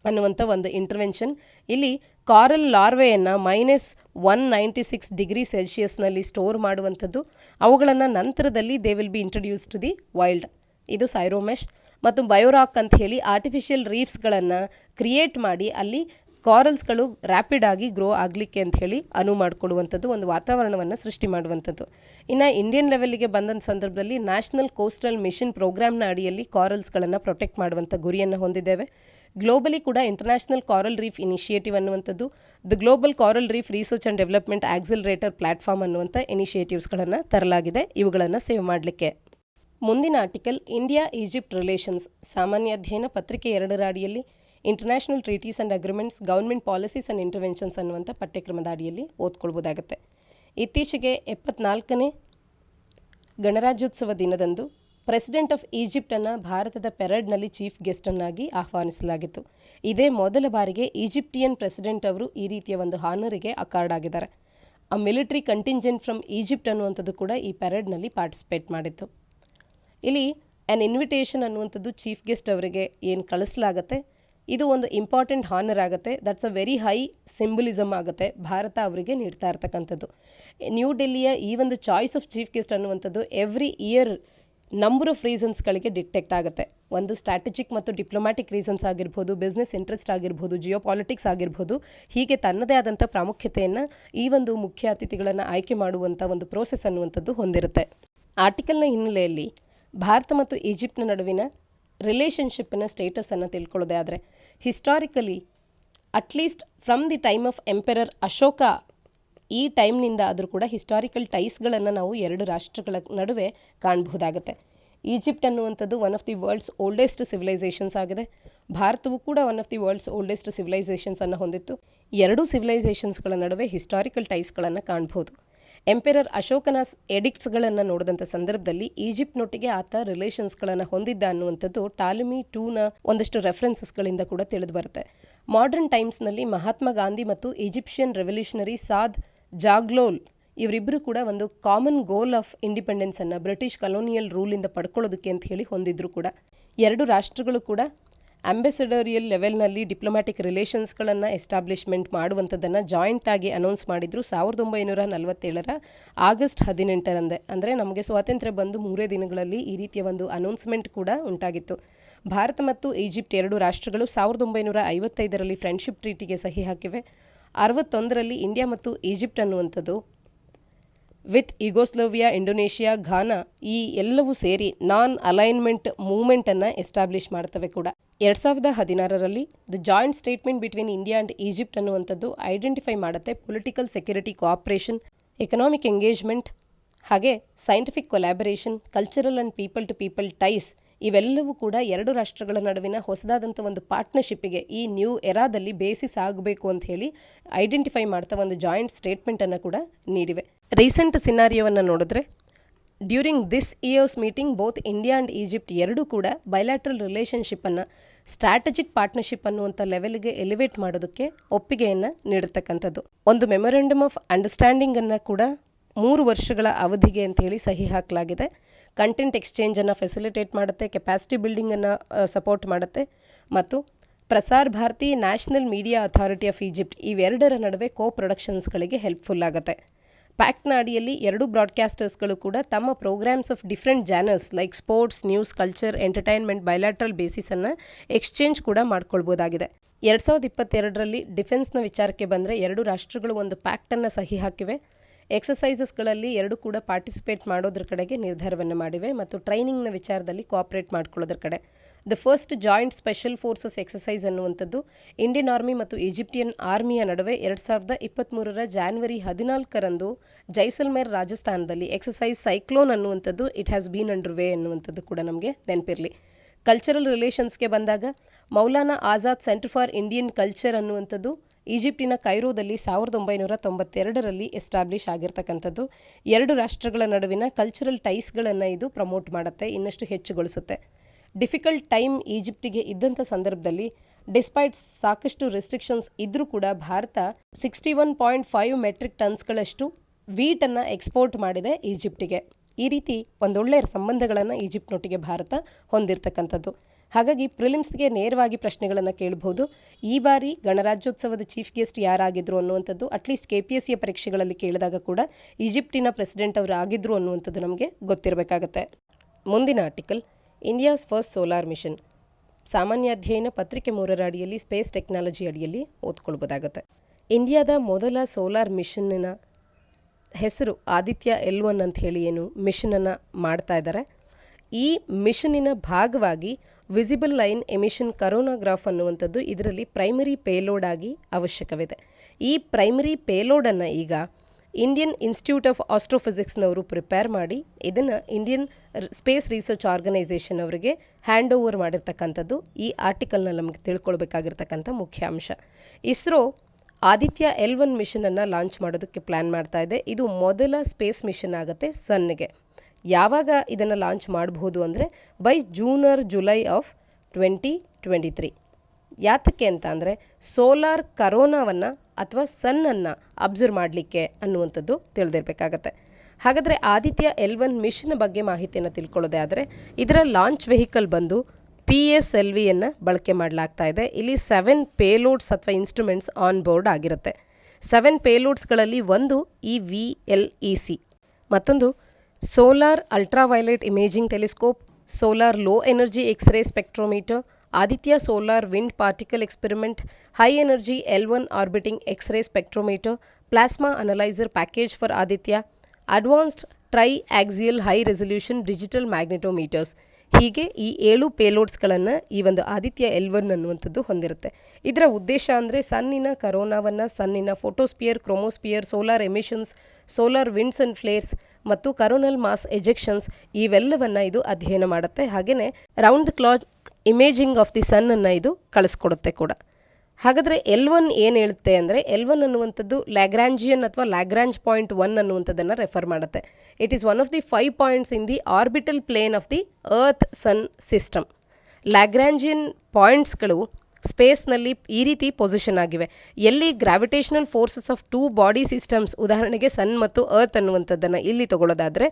ಅನ್ನುವಂಥ ಒಂದು ಇಂಟರ್ವೆನ್ಷನ್. ಇಲ್ಲಿ ಕಾರಲ್ ಲಾರ್ವೆಯನ್ನು -196 ಡಿಗ್ರಿ ಸೆಲ್ಸಿಯಸ್ನಲ್ಲಿ ಸ್ಟೋರ್ ಮಾಡುವಂಥದ್ದು, ಅವುಗಳನ್ನು ನಂತರದಲ್ಲಿ they will be introduce to the wild. ಇದು ಸೈರೋಮೆಶ್. ಮತ್ತು ಬಯೋರಾಕ್ ಅಂತ ಹೇಳಿ ಆರ್ಟಿಫಿಷಿಯಲ್ ರೀಫ್ಸ್ಗಳನ್ನು ಕ್ರಿಯೇಟ್ ಮಾಡಿ ಅಲ್ಲಿ ಕಾರಲ್ಸ್ಗಳು ರ್ಯಾಪಿಡ್ ಆಗಿ ಗ್ರೋ ಆಗಲಿಕ್ಕೆ ಅಂತ ಹೇಳಿ ಅನುವು ಮಾಡಿಕೊಡುವಂಥದ್ದು, ಒಂದು ವಾತಾವರಣವನ್ನು ಸೃಷ್ಟಿ ಮಾಡುವಂಥದ್ದು. ಇನ್ನು ಇಂಡಿಯನ್ ಲೆವೆಲ್ಗೆ ಬಂದಂಥ ಸಂದರ್ಭದಲ್ಲಿ ನ್ಯಾಷನಲ್ ಕೋಸ್ಟಲ್ ಮಿಷನ್ ಪ್ರೋಗ್ರಾಮ್ನ ಅಡಿಯಲ್ಲಿ ಕಾರಲ್ಸ್ಗಳನ್ನು ಪ್ರೊಟೆಕ್ಟ್ ಮಾಡುವಂಥ ಗುರಿಯನ್ನು ಹೊಂದಿದ್ದೇವೆ. ಗ್ಲೋಬಲಿ ಕೂಡ ಇಂಟರ್ನ್ಯಾಷನಲ್ ಕಾರಲ್ ರೀಫ್ ಇನಿಷಿಯೇಟಿವ್ ಅನ್ನುವಂಥದ್ದು, the global coral reef research and development accelerator platform ಅನ್ನುವಂಥ ಇನಿಷಿಯೇಟಿವ್ಸ್ಗಳನ್ನು ತರಲಾಗಿದೆ ಇವುಗಳನ್ನು ಸೇವ್ ಮಾಡಲಿಕ್ಕೆ. ಮುಂದಿನ ಆರ್ಟಿಕಲ್ ಇಂಡಿಯಾ ಈಜಿಪ್ಟ್ ರಿಲೇಷನ್ಸ್, ಸಾಮಾನ್ಯ ಅಧ್ಯಯನ ಪತ್ರಿಕೆ 2ರ ಅಡಿಯಲ್ಲಿ international treaties and agreements, government policies and interventions ಅನ್ನುವಂಥ ಪಠ್ಯಕ್ರಮದ ಅಡಿಯಲ್ಲಿ ಓದ್ಕೊಳ್ಬೋದಾಗುತ್ತೆ. ಇತ್ತೀಚೆಗೆ 74ನೇ ಗಣರಾಜ್ಯೋತ್ಸವ ದಿನದಂದು ಪ್ರೆಸಿಡೆಂಟ್ ಆಫ್ ಈಜಿಪ್ಟನ್ನು ಭಾರತದ ಪೆರೇಡ್ನಲ್ಲಿ ಚೀಫ್ ಗೆಸ್ಟನ್ನಾಗಿ ಆಹ್ವಾನಿಸಲಾಗಿತ್ತು. ಇದೇ ಮೊದಲ ಬಾರಿಗೆ ಈಜಿಪ್ಟಿಯನ್ ಪ್ರೆಸಿಡೆಂಟ್ ಅವರು ಈ ರೀತಿಯ ಒಂದು ಹಾನರಿಗೆ ಅಕಾರ್ಡ್ ಆಗಿದ್ದಾರೆ. ಆ ಮಿಲಿಟರಿ ಕಂಟಿಂಜೆಂಟ್ ಫ್ರಮ್ ಈಜಿಪ್ಟ್ ಅನ್ನುವಂಥದ್ದು ಕೂಡ ಈ ಪೆರೇಡ್ನಲ್ಲಿ ಪಾರ್ಟಿಸಿಪೇಟ್ ಮಾಡಿತ್ತು. ಇಲ್ಲಿ ಆ್ಯನ್ ಇನ್ವಿಟೇಷನ್ ಅನ್ನುವಂಥದ್ದು ಚೀಫ್ ಗೆಸ್ಟ್ ಅವರಿಗೆ ಏನು ಕಳಿಸಲಾಗತ್ತೆ, ಇದು ಒಂದು ಇಂಪಾರ್ಟೆಂಟ್ ಹಾನರ್ ಆಗುತ್ತೆ. That's a very high symbolism ಆಗುತ್ತೆ ಭಾರತ ಅವರಿಗೆ ನೀಡ್ತಾ ಇರ್ತಕ್ಕಂಥದ್ದು. ನ್ಯೂ ಡೆಲ್ಲಿಯ ಈ ಒಂದು ಚಾಯ್ಸ್ ಆಫ್ ಚೀಫ್ ಗೆಸ್ಟ್ ಅನ್ನುವಂಥದ್ದು ಎವ್ರಿ ಇಯರ್ ನಂಬರ್ ಆಫ್ ರೀಸನ್ಸ್ಗಳಿಗೆ ಡಿಟೆಕ್ಟ್ ಆಗುತ್ತೆ. ಒಂದು ಸ್ಟ್ರಾಟಜಿಕ್ ಮತ್ತು ಡಿಪ್ಲೊಮ್ಯಾಟಿಕ್ ರೀಸನ್ಸ್ ಆಗಿರ್ಬೋದು, ಬಿಸ್ನೆಸ್ ಇಂಟ್ರೆಸ್ಟ್ ಆಗಿರ್ಬೋದು, ಜಿಯೋ ಪಾಲಿಟಿಕ್ಸ್ ಆಗಿರ್ಬೋದು, ಹೀಗೆ ತನ್ನದೇ ಆದಂಥ ಪ್ರಾಮುಖ್ಯತೆಯನ್ನು ಈ ಒಂದು ಮುಖ್ಯ ಅತಿಥಿಗಳನ್ನು ಆಯ್ಕೆ ಮಾಡುವಂಥ ಒಂದು ಪ್ರೋಸೆಸ್ ಅನ್ನುವಂಥದ್ದು ಹೊಂದಿರುತ್ತೆ. ಆರ್ಟಿಕಲ್ನ ಹಿನ್ನೆಲೆಯಲ್ಲಿ ಭಾರತ ಮತ್ತು ಈಜಿಪ್ಟ್ನ ನಡುವಿನ ರಿಲೇಷನ್ಶಿಪ್ನ ಸ್ಟೇಟಸನ್ನು ತಿಳ್ಕೊಳ್ಳೋದೇ ಆದರೆ historically at least from the time of emperor Ashoka, ಈ ಟೈಮ್ನಿಂದ ಆದರೂ ಕೂಡ ಹಿಸ್ಟಾರಿಕಲ್ ಟೈಸ್ಗಳನ್ನು ನಾವು ಎರಡು ರಾಷ್ಟ್ರಗಳ ನಡುವೆ ಕಾಣಬಹುದಾಗುತ್ತೆ. ಈಜಿಪ್ಟ್ ಅನ್ನುವಂಥದ್ದು one of the world's oldest civilisations ಆಗಿದೆ. ಭಾರತವು ಕೂಡ one of the world's oldest ಸಿವಿಲೈಸೇಷನ್ಸನ್ನು ಹೊಂದಿತ್ತು. ಎರಡೂ ಸಿವಿಲೈಸೇಷನ್ಸ್ಗಳ ನಡುವೆ ಹಿಸ್ಟಾರಿಕಲ್ ಟೈಸ್ಗಳನ್ನು ಕಾಣಬಹುದು. ಎಂಪೆರರ್ ಅಶೋಕನ ಎಡಿಕ್ಟ್ಸ್ಗಳನ್ನು ನೋಡಿದಂಥ ಸಂದರ್ಭದಲ್ಲಿ ಈಜಿಪ್ಟ್ನೊಟ್ಟಿಗೆ ಆತ ರಿಲೇಷನ್ಸ್ಗಳನ್ನು ಹೊಂದಿದ್ದ ಅನ್ನುವಂಥದ್ದು ಟಾಲಮಿ 2ನ ಒಂದಷ್ಟು ರೆಫರೆನ್ಸಸ್ಗಳಿಂದ ಕೂಡ ತಿಳಿದು ಬರುತ್ತೆ. ಮಾಡರ್ನ್ ಟೈಮ್ಸ್ನಲ್ಲಿ ಮಹಾತ್ಮ ಗಾಂಧಿ ಮತ್ತು ಈಜಿಪ್ಷಿಯನ್ ರೆವಲ್ಯೂಷನರಿ ಸಾದ್ ಜಾಗ್ಲೋಲ್ ಇವರಿಬ್ಬರು ಕೂಡ ಒಂದು ಕಾಮನ್ ಗೋಲ್ ಆಫ್ ಇಂಡಿಪೆಂಡೆನ್ಸನ್ನು ಬ್ರಿಟಿಷ್ ಕಲೋನಿಯಲ್ ರೂಲಿಂದ ಪಡ್ಕೊಳ್ಳೋದಕ್ಕೆ ಅಂತ ಹೇಳಿ ಹೊಂದಿದ್ರು ಕೂಡ. ಎರಡು ರಾಷ್ಟ್ರಗಳು ಕೂಡ ಅಂಬೆಸಡರಿಯಲ್ ಲೆವೆಲ್ನಲ್ಲಿ ಡಿಪ್ಲೊಮ್ಯಾಟಿಕ್ ರಿಲೇಷನ್ಸ್ಗಳನ್ನು ಎಸ್ಟಾಬ್ಲಿಷ್ಮೆಂಟ್ ಮಾಡುವಂಥದ್ದನ್ನು ಜಾಯಿಂಟಾಗಿ ಅನೌನ್ಸ್ ಮಾಡಿದರು 1947ರ ಆಗಸ್ಟ್ 18ರಂದೇ. ಅಂದರೆ ನಮಗೆ ಸ್ವಾತಂತ್ರ್ಯ ಬಂದು 3 ದಿನಗಳಲ್ಲಿ ಈ ರೀತಿಯ ಒಂದು ಅನೌನ್ಸ್ಮೆಂಟ್ ಕೂಡ ಉಂಟಾಗಿತ್ತು. ಭಾರತ ಮತ್ತು ಈಜಿಪ್ಟ್ ಎರಡು ರಾಷ್ಟ್ರಗಳು 1955ರಲ್ಲಿ ಫ್ರೆಂಡ್ಶಿಪ್ ಟ್ರೀಟಿಗೆ ಸಹಿ ಹಾಕಿವೆ. 61ರಲ್ಲಿ ಇಂಡಿಯಾ ಮತ್ತು ಈಜಿಪ್ಟ್ ಅನ್ನುವಂಥದ್ದು ವಿತ್ ಯುಗೋಸ್ಲೋವಿಯಾ, ಇಂಡೋನೇಷಿಯಾ, ಘಾನಾ ಈ ಎಲ್ಲವೂ ಸೇರಿ ನಾನ್ ಅಲೈನ್ಮೆಂಟ್ ಮೂವ್ಮೆಂಟನ್ನು ಎಸ್ಟಾಬ್ಲಿಷ್ ಮಾಡ್ತವೆ ಕೂಡ. 2016ರಲ್ಲಿ the joint statement between India and Egypt ಅನ್ನುವಂಥದ್ದು ಐಡೆಂಟಿಫೈ ಮಾಡುತ್ತೆ political security cooperation, economic engagement, ಹಾಗೆ scientific collaboration, cultural and people to people ties ಇವೆಲ್ಲವೂ ಕೂಡ ಎರಡು ರಾಷ್ಟ್ರಗಳ ನಡುವಿನ ಹೊಸದಾದಂಥ ಒಂದು ಪಾರ್ಟ್ನರ್ಶಿಪ್ಪಿಗೆ ಈ ನ್ಯೂ ಎರಾದಲ್ಲಿ ಬೇಸಿಸ್ ಆಗಬೇಕು ಅಂತ ಹೇಳಿ ಐಡೆಂಟಿಫೈ ಮಾಡ್ತಾ ಒಂದು ಜಾಯಿಂಟ್ ಸ್ಟೇಟ್ಮೆಂಟನ್ನು ಕೂಡ ನೀಡಿವೆ. ರೀಸೆಂಟ್ ಸಿನಾರಿಯೋವನ್ನು ನೋಡಿದ್ರೆ during this years meeting both India and Egypt ಎರಡೂ ಕೂಡ ಬೈಲ್ಯಾಟ್ರಲ್ ರಿಲೇಷನ್ಶಿಪ್ಪನ್ನು ಸ್ಟ್ರಾಟಜಿಕ್ ಪಾರ್ಟ್ನರ್ಶಿಪ್ ಅನ್ನುವಂಥ ಲೆವೆಲ್ಗೆ ಎಲಿವೇಟ್ ಮಾಡೋದಕ್ಕೆ ಒಪ್ಪಿಗೆಯನ್ನು ನೀಡಿರ್ತಕ್ಕಂಥದ್ದು. ಒಂದು ಮೆಮೊರಂಡಮ್ ಆಫ್ ಅಂಡರ್ಸ್ಟ್ಯಾಂಡಿಂಗನ್ನು ಕೂಡ 3 ವರ್ಷಗಳ ಅವಧಿಗೆ ಅಂತ ಹೇಳಿ ಸಹಿ ಹಾಕಲಾಗಿದೆ. ಕಂಟೆಂಟ್ ಎಕ್ಸ್ಚೇಂಜನ್ನು ಫೆಸಿಲಿಟೇಟ್ ಮಾಡುತ್ತೆ, ಕೆಪಾಸಿಟಿ ಬಿಲ್ಡಿಂಗನ್ನು ಸಪೋರ್ಟ್ ಮಾಡುತ್ತೆ ಮತ್ತು Prasar Bharati national media authority of Egypt ಇವೆರಡರ ನಡುವೆ ಕೋ ಪ್ರೊಡಕ್ಷನ್ಸ್ಗಳಿಗೆ ಹೆಲ್ಪ್ಫುಲ್ ಆಗುತ್ತೆ. ಪ್ಯಾಕ್ಟ್ನ ಅಡಿಯಲ್ಲಿ ಎರಡು ಬ್ರಾಡ್ಕಾಸ್ಟರ್ಸ್ಗಳು ಕೂಡ ತಮ್ಮ programmes of different genres like sports, news, culture, entertainment, bilateral ಬೇಸಿಸನ್ನು ಎಕ್ಸ್ಚೇಂಜ್ ಕೂಡ ಮಾಡ್ಕೊಳ್ಬೋದಾಗಿದೆ. 2022ರಲ್ಲಿ ಡಿಫೆನ್ಸ್ನ ವಿಚಾರಕ್ಕೆ ಬಂದರೆ ಎರಡು ರಾಷ್ಟ್ರಗಳು ಒಂದು ಪ್ಯಾಕ್ಟನ್ನು ಸಹಿ ಹಾಕಿವೆ. ಎಕ್ಸಸೈಸಸ್ಗಳಲ್ಲಿ ಎರಡು ಕೂಡ ಪಾರ್ಟಿಸಿಪೇಟ್ ಮಾಡೋದ್ರ ಕಡೆಗೆ ನಿರ್ಧಾರವನ್ನು ಮಾಡಿವೆ ಮತ್ತು ಟ್ರೈನಿಂಗ್ನ ವಿಚಾರದಲ್ಲಿ ಕೋಆಪ್ರೇಟ್ ಮಾಡ್ಕೊಳ್ಳೋದ್ರ ಕಡೆ. The first joint special forces exercise ಅನ್ನುವಂಥದ್ದು ಇಂಡಿಯನ್ ಆರ್ಮಿ ಮತ್ತು ಈಜಿಪ್ಟಿಯನ್ ಆರ್ಮಿಯ ನಡುವೆ 2023ರ ಜಾನ್ವರಿ 14ರಂದು ಜೈಸಲ್ಮೇರ್ ರಾಜಸ್ಥಾನದಲ್ಲಿ ಎಕ್ಸಸೈಸ್ ಸೈಕ್ಲೋನ್ ಅನ್ನುವಂಥದ್ದು it has been under way ಅನ್ನುವಂಥದ್ದು ಕೂಡ ನಮಗೆ ನೆನಪಿರಲಿ. ಕಲ್ಚರಲ್ ರಿಲೇಷನ್ಸ್ಗೆ ಬಂದಾಗ Maulana Azad centre for Indian culture ಅನ್ನುವಂಥದ್ದು ಈಜಿಪ್ಟಿನ ಕೈರೋದಲ್ಲಿ 1992ರಲ್ಲಿ ಎಸ್ಟಾಬ್ಲಿಷ್ ಆಗಿರ್ತಕ್ಕಂಥದ್ದು. ಎರಡು ರಾಷ್ಟ್ರಗಳ ನಡುವಿನ ಕಲ್ಚರಲ್ ಟೈಸ್ಗಳನ್ನು ಇದು ಪ್ರಮೋಟ್ ಮಾಡುತ್ತೆ, ಇನ್ನಷ್ಟು ಹೆಚ್ಚುಗೊಳಿಸುತ್ತೆ. ಡಿಫಿಕಲ್ಟ್ ಟೈಮ್ ಈಜಿಪ್ಟಿಗೆ ಇದ್ದಂಥ ಸಂದರ್ಭದಲ್ಲಿ ಡಿಸ್ಪೈಟ್ ಸಾಕಷ್ಟು ರೆಸ್ಟ್ರಿಕ್ಷನ್ಸ್ ಇದ್ದರೂ ಕೂಡ ಭಾರತ 61.5 ಮೆಟ್ರಿಕ್ ಟನ್ಸ್ಗಳಷ್ಟು ವೀಟನ್ನು ಎಕ್ಸ್ಪೋರ್ಟ್ ಮಾಡಿದೆ ಈಜಿಪ್ಟಿಗೆ. ಈ ರೀತಿ ಒಂದೊಳ್ಳೆಯ ಸಂಬಂಧಗಳನ್ನು ಈಜಿಪ್ಟ್ನೊಟ್ಟಿಗೆ ಭಾರತ ಹೊಂದಿರತಕ್ಕಂಥದ್ದು. ಹಾಗಾಗಿ ಪ್ರಿಲಿಮ್ಸ್ಗೆ ನೇರವಾಗಿ ಪ್ರಶ್ನೆಗಳನ್ನು ಕೇಳಬಹುದು. ಈ ಬಾರಿ ಗಣರಾಜ್ಯೋತ್ಸವದ ಚೀಫ್ ಗೆಸ್ಟ್ ಯಾರಾಗಿದ್ರು ಅನ್ನುವಂಥದ್ದು ಅಟ್ಲೀಸ್ಟ್ KPSCಯ ಪರೀಕ್ಷೆಗಳಲ್ಲಿ ಕೇಳಿದಾಗ ಕೂಡ ಈಜಿಪ್ಟಿನ ಪ್ರೆಸಿಡೆಂಟ್ ಅವರು ಆಗಿದ್ರು ಅನ್ನುವಂಥದ್ದು ನಮಗೆ ಗೊತ್ತಿರಬೇಕಾಗತ್ತೆ. ಮುಂದಿನ article India's first solar mission. ಸಾಮಾನ್ಯ ಅಧ್ಯಯನ ಪತ್ರಿಕೆ 3ರ ಅಡಿಯಲ್ಲಿ ಸ್ಪೇಸ್ ಟೆಕ್ನಾಲಜಿ ಅಡಿಯಲ್ಲಿ ಓದ್ಕೊಳ್ಬೋದಾಗುತ್ತೆ. ಇಂಡಿಯಾದ ಮೊದಲ ಸೋಲಾರ್ ಮಿಷನ್ನಿನ ಹೆಸರು ಆದಿತ್ಯ L1 ಅಂತ ಹೇಳಿ ಏನು ಮಿಷನನ್ನು ಮಾಡ್ತಾ ಇದ್ದಾರೆ. ಈ ಮಿಷನ್ನಿನ ಭಾಗವಾಗಿ ವಿಸಿಬಲ್ ಲೈನ್ ಎಮಿಷನ್ ಕರೋನಾಗ್ರಾಫ್ ಅನ್ನುವಂಥದ್ದು ಇದರಲ್ಲಿ ಪ್ರೈಮರಿ ಪೇಲೋಡ್ ಆಗಿ ಅವಶ್ಯಕವಿದೆ. ಈ ಪ್ರೈಮರಿ ಪೇಲೋಡನ್ನು ಈಗ ಇಂಡಿಯನ್ ಇನ್ಸ್ಟಿಟ್ಯೂಟ್ ಆಫ್ ಆಸ್ಟ್ರೋಫಿಸಿಕ್ಸ್ನವರು ಪ್ರಿಪೇರ್ ಮಾಡಿ ಇದನ್ನು ಇಂಡಿಯನ್ ಸ್ಪೇಸ್ ರಿಸರ್ಚ್ ಆರ್ಗನೈಸೇಷನ್ ಅವರಿಗೆ ಹ್ಯಾಂಡ್ ಓವರ್ ಮಾಡಿರ್ತಕ್ಕಂಥದ್ದು ಈ ಆರ್ಟಿಕಲ್ನಲ್ಲಿ ನಮಗೆ ತಿಳ್ಕೊಳ್ಬೇಕಾಗಿರ್ತಕ್ಕಂಥ ಮುಖ್ಯ ಅಂಶ. ಇಸ್ರೋ ಆದಿತ್ಯ L1 ಮಿಷನನ್ನು ಲಾಂಚ್ ಮಾಡೋದಕ್ಕೆ ಪ್ಲ್ಯಾನ್ ಮಾಡ್ತಾ ಇದೆ. ಇದು ಮೊದಲ ಸ್ಪೇಸ್ ಮಿಷನ್ ಆಗುತ್ತೆ ಸನ್ಗೆ. ಯಾವಾಗ ಇದನ್ನು ಲಾಂಚ್ ಮಾಡಬಹುದು ಅಂದರೆ by June or July of 2023. ಯಾತಕ್ಕೆ ಅಂತ ಅಂದರೆ ಸೋಲಾರ್ ಕರೋನಾವನ್ನು ಅಥವಾ ಸನ್ನನ್ನು ಅಬ್ಸರ್ವ್ ಮಾಡಲಿಕ್ಕೆ ಅನ್ನುವಂಥದ್ದು ತಿಳಿದಿರಬೇಕಾಗತ್ತೆ. ಹಾಗಾದರೆ ಆದಿತ್ಯ L1 ಮಿಷನ್ ಬಗ್ಗೆ ಮಾಹಿತಿಯನ್ನು ತಿಳ್ಕೊಳ್ಳೋದೇ ಆದರೆ ಇದರ ಲಾಂಚ್ ವೆಹಿಕಲ್ ಬಂದು PSLVಯನ್ನು ಬಳಕೆ ಮಾಡಲಾಗ್ತಾ ಇದೆ. ಇಲ್ಲಿ 7 ಪೇಲೋಡ್ಸ್ ಅಥವಾ ಇನ್ಸ್ಟ್ರೂಮೆಂಟ್ಸ್ ಆನ್ ಬೋರ್ಡ್ ಆಗಿರುತ್ತೆ. 7 ಪೇಲೋಡ್ಸ್ಗಳಲ್ಲಿ ಒಂದು ಈ VLEC, ಮತ್ತೊಂದು solar ultraviolet imaging telescope, solar low energy X ray spectrometer, Aditya solar wind particle experiment, high energy L1 orbiting X ray spectrometer, plasma analyser package for Aditya, advanced triaxial high resolution digital magnetometers. ಹೀಗೆ ಈ 7 ಪೇಲೋಡ್ಸ್ಗಳನ್ನು ಈ ಒಂದು ಆದಿತ್ಯ L1 ಅನ್ನುವಂಥದ್ದು ಹೊಂದಿರುತ್ತೆ. ಇದರ ಉದ್ದೇಶ ಅಂದರೆ ಸನ್ನಿನ ಕರೋನಾವನ್ನು, ಸನ್ನಿನ photosphere, chromosphere, solar emissions, solar winds and flares ಮತ್ತು ಕರೋನಲ್ ಮಾಸ್ ಎಜೆಕ್ಷನ್ಸ್ ಇವೆಲ್ಲವನ್ನು ಇದು ಅಧ್ಯಯನ ಮಾಡುತ್ತೆ. ಹಾಗೆಯೇ round the clock imaging of the ಸನ್ನನ್ನು ಇದು ಕಳಿಸ್ಕೊಡುತ್ತೆ ಕೂಡ. ಹಾಗಾದರೆ L1 ಏನು ಹೇಳುತ್ತೆ ಅಂದರೆ L1 ಅನ್ನುವಂಥದ್ದು ಲ್ಯಾಗ್ರಾಂಜಿಯನ್ ಅಥವಾ ಲ್ಯಾಗ್ರಾಂಜ್ ಪಾಯಿಂಟ್ 1 ಅನ್ನುವಂಥದ್ದನ್ನು ರೆಫರ್ ಮಾಡುತ್ತೆ. It is one of the 5 points in the orbital plane of the earth sun system. Lagrangian ಪಾಯಿಂಟ್ಸ್ಗಳು ಸ್ಪೇಸ್ನಲ್ಲಿ ಈ ರೀತಿ ಪೊಸಿಷನ್ ಆಗಿವೆ. ಎಲ್ಲಿ gravitational forces of 2 body systems, ಉದಾಹರಣೆಗೆ ಸನ್ ಮತ್ತು ಅರ್ತ್ ಅನ್ನುವಂಥದ್ದನ್ನು ಇಲ್ಲಿ ತಗೊಳ್ಳೋದಾದರೆ